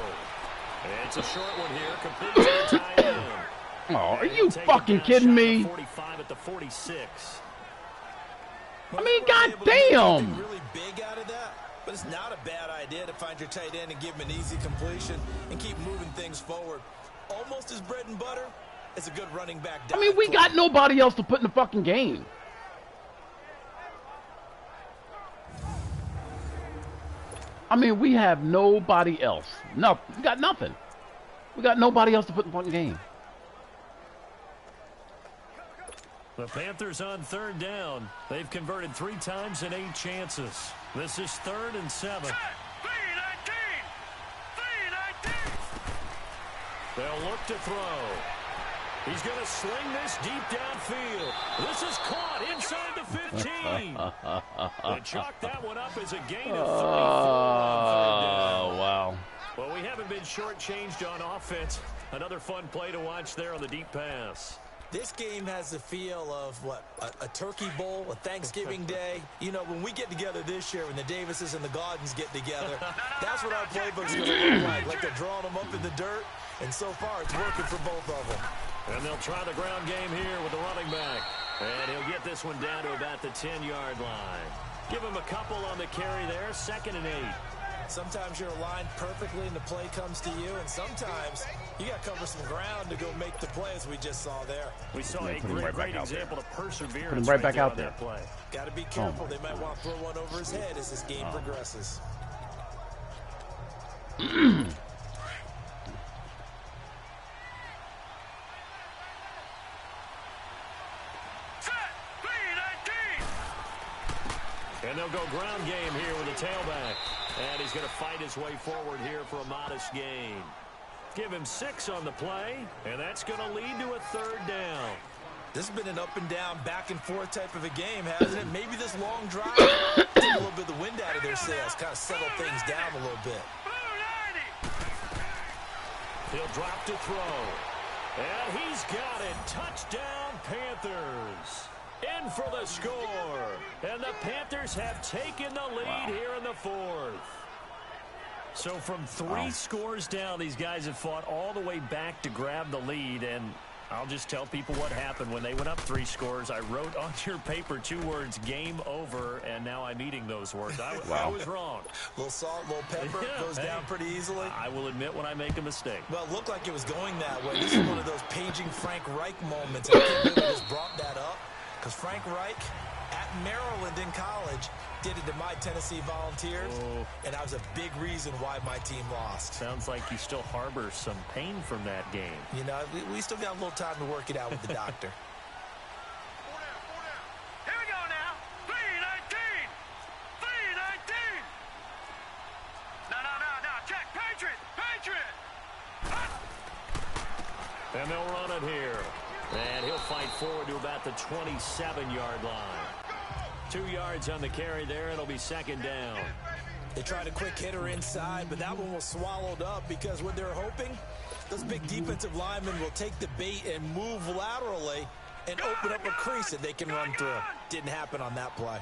And it's a short one here. Complete to the tight end. Oh, are you fucking kidding me? 45 at the 46. I mean, goddamn! Really big out of that, but it's not a bad idea to find your tight end and give him an easy completion and keep moving things forward. Almost as bread and butter as a good running back. I mean, we got nobody else to put in the fucking game. I mean, we have nobody else. No, we got nothing. We got nobody else to put in the fucking game. The Panthers on third down. They've converted 3 times in 8 chances. This is 3rd and 7. They'll look to throw. He's going to sling this deep downfield. This is caught inside the 15. And chalk that one up as a gain of 34 on third down. Oh, wow. Well, we haven't been shortchanged on offense. Another fun play to watch there on the deep pass. This game has the feel of, what, a turkey bowl, a Thanksgiving day. You know, when we get together this year, when the Davises and the Gaudens get together, that's what our playbook's going to look like. Like they're drawing them up in the dirt, and so far it's working for both of them. And they'll try the ground game here with the running back. And he'll get this one down to about the 10-yard line. Give him a couple on the carry there, 2nd and 8. Sometimes you're aligned perfectly and the play comes to you, and sometimes you got to cover some ground to go make the play, as we just saw there. We saw a great example of perseverance. Put him right back out there. That play. Got to be careful. They might want to throw one over his head as this game progresses. And they'll go ground game here with a tailback. And he's going to fight his way forward here for a modest gain. Give him 6 on the play, and that's going to lead to a 3rd down. This has been an up and down, back and forth type of a game, hasn't it? Maybe this long drive took a little bit of the wind out of their sails, kind of settled things down a little bit. He'll drop to throw. And he's got it. Touchdown, Panthers. In for the score. And the Panthers have taken the lead here in the 4th. So from 3 scores down, these guys have fought all the way back to grab the lead. And I'll just tell people what happened when they went up 3 scores. I wrote on your paper 2 words, game over, and now I'm eating those words. I was wrong. A little salt, a little pepper, goes down pretty easily. I will admit when I make a mistake. Well, it looked like it was going that way. This is one of those paging Frank Reich moments. I can't believe I just brought that up, because Frank Reich at Maryland in college did it to my Tennessee Volunteers, and that was a big reason why my team lost. Sounds like you still harbor some pain from that game. You know, we still got a little time to work it out with the doctor. Here we go now. 3-19. 3-19. No. Check. Patriot. And they'll run it here. And he'll fight forward to about the 27-yard line. 2 yards on the carry there. It'll be 2nd down. They tried a quick hitter inside, but that one was swallowed up because what they're hoping, those big defensive linemen will take the bait and move laterally and open up a crease that they can run through. Didn't happen on that play.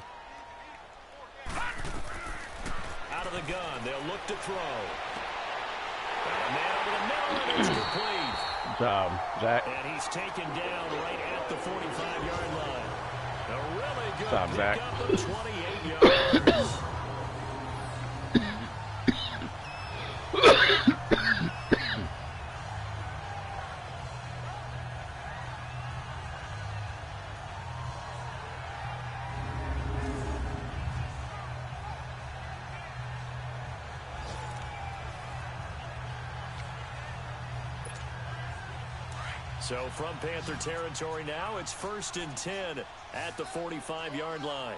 Out of the gun, they'll look to throw. And man over the middle, and it's complete. Good job, Zach. And he's taken down right at the 45-yard line. A really good job, Zach. pickup of 28 yards. So from Panther territory now, it's 1st and 10 at the 45-yard line.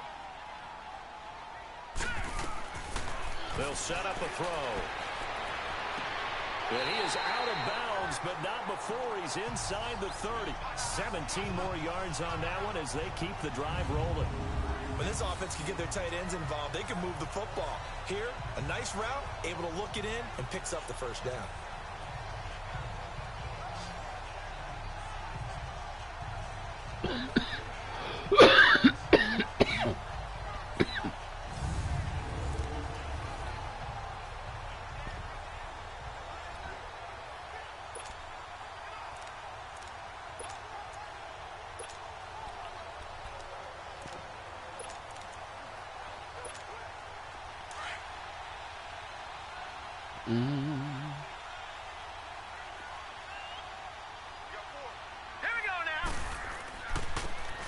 They'll set up a throw. And he is out of bounds, but not before he's inside the 30. 17 more yards on that one as they keep the drive rolling. When this offense can get their tight ends involved, they can move the football. Here, a nice route, able to look it in, and picks up the 1st down.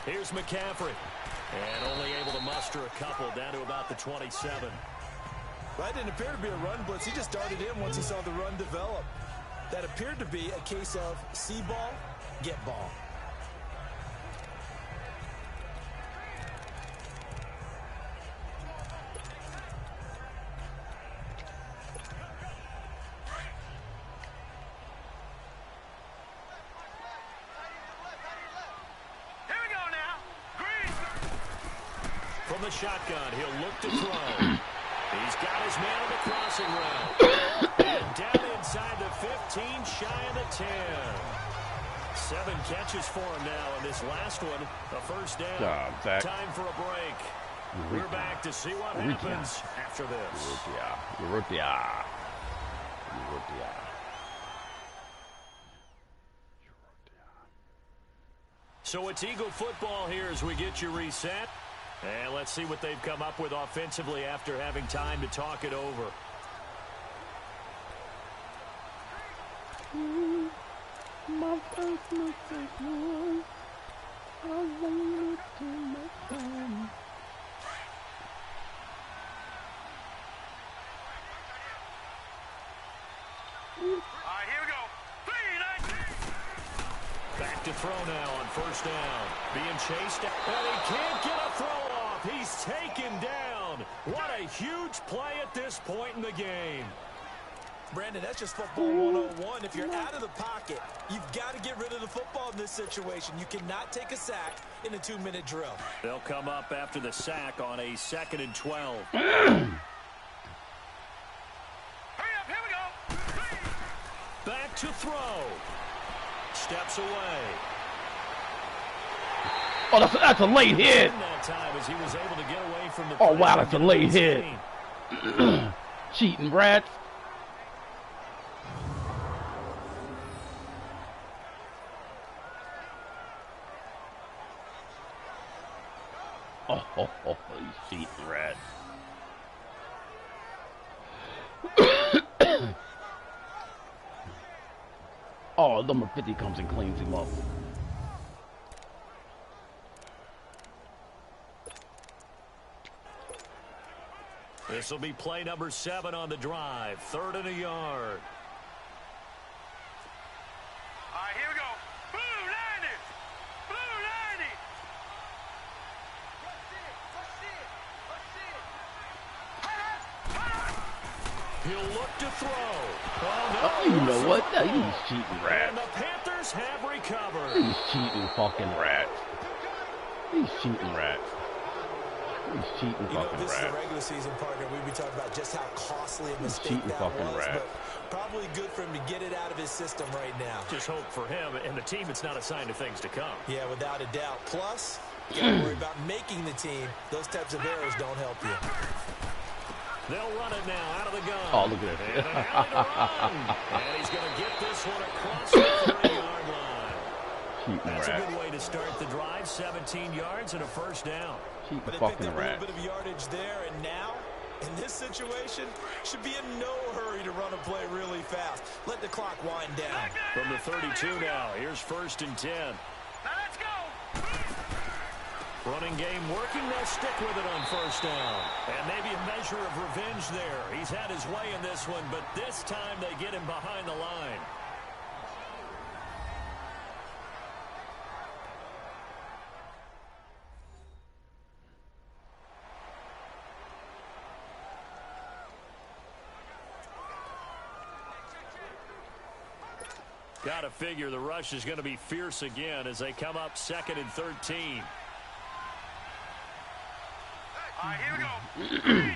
Here's McCaffrey. And only able to muster a couple down to about the 27. That didn't appear to be a run blitz. He just darted in once he saw the run develop. That appeared to be a case of see ball, get ball. From the shotgun, he'll look to throw. He's got his man on the crossing route. And down inside the 15, shy of the 10. 7 catches for him now, and this last one, a 1st down. Time for a break. We're back to see what happens after this. So it's Eagle football here as we get you reset. And let's see what they've come up with offensively after having time to talk it over. Back to throw now on first down. Being chased, and he can't get a throw off. He's taken down. What a huge play at this point in the game. Brandon, that's just football 101. If you're out of the pocket, you've got to get rid of the football in this situation. You cannot take a sack in a 2-minute drill. They'll come up after the sack on a 2nd and 12. Hurry up, here we go. Back to throw. Steps away. Oh, that's a late hit. That time as he was able to get away from the Oh, wow, that's a late hit. Cheating rats. Oh, you cheating rat. Oh, number 50 comes and cleans him up. This will be play number 7 on the drive. 3rd and a yard. All right, here we go. Blue 90. Blue 90. He'll look to throw. Oh, you know what? He's cheating rats. And the Panthers have recovered. He's cheating fucking rats. He's cheating rats. He's cheating fucking this rats. is the regular season partner. We'd be talking about just how costly a mistake cheating that fucking was, rats. but probably good for him to get it out of his system right now. Just hope for him and the team it's not a sign of things to come. Yeah, without a doubt. Plus, you got to worry about making the team. Those types of errors don't help you. They'll run it now out of the gun. Oh, look at And, and he's going to get this one across the 30-yard line. Cheating That's a rats. good way to start the drive. 17 yards and a first down. Cheating But they picked fucking up a little rats. bit of yardage there, and now, in this situation, should be in no hurry to run a play really fast. Let the clock wind down. From the 32 now, here's 1st and 10. Now let's go. Running game working, they'll stick with it on first down. And maybe a measure of revenge there. He's had his way in this one, but this time they get him behind the line. Got to figure the rush is going to be fierce again as they come up 2nd and 13. All right, here we go. Green 39.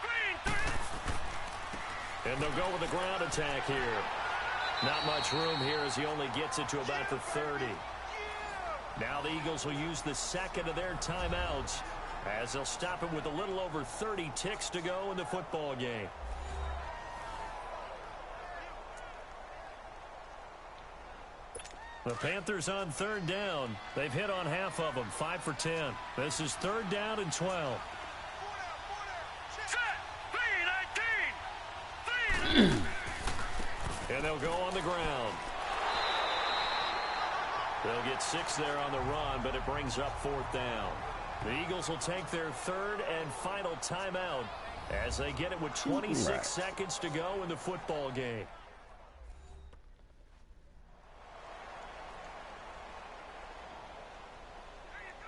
Green 30. And they'll go with a ground attack here. Not much room here as he only gets it to about the 30. Now the Eagles will use the 2nd of their timeouts as they'll stop him with a little over 30 ticks to go in the football game. The Panthers on 3rd down. They've hit on half of them, 5 for 10. This is 3rd down and 12. Set. 3-19. And they'll go on the ground. They'll get 6 there on the run, but it brings up 4th down. The Eagles will take their 3rd and final timeout as they get it with 26 seconds to go in the football game.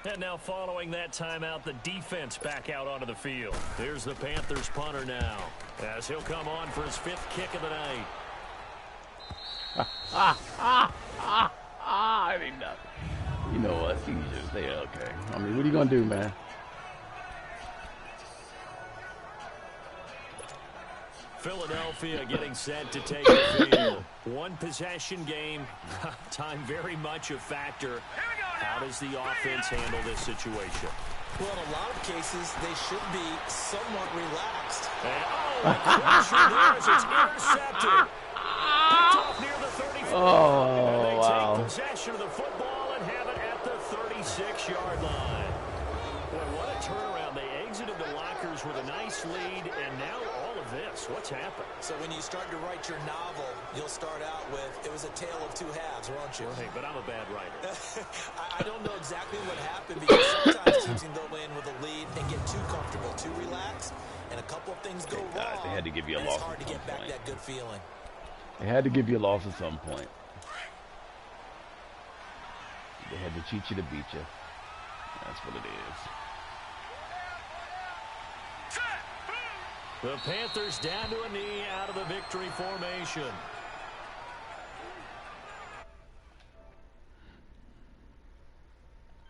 And now following that timeout, the defense back out onto the field. Here's the Panthers punter now as he'll come on for his 5th kick of the night. I mean, you know what? He's just there, okay. I mean, what are you going to do, man? Philadelphia getting set to take the field. One possession game. Time very much a factor. How does the offense handle this situation? Well, in a lot of cases, they should be somewhat relaxed. And, the pressure there as it's intercepted. Picked off near the 34. And they take possession of the football and have it at the 36-yard line. Boy, what a turnaround. They exited the lockers with a nice lead, and now all of this. What's happened? So when you start to write your novel, you'll start out with, it was a tale of two halves, won't you? Right, but I'm a bad writer. I don't know exactly what happened, because sometimes teams can go in with a lead and get too comfortable, too relaxed, and a couple of things go wrong. They had to give you a and loss. It's hard to get back that good feeling. They had to give you a loss at some point. They had to cheat you to beat you. That's what it is. The Panthers down to a knee out of the victory formation.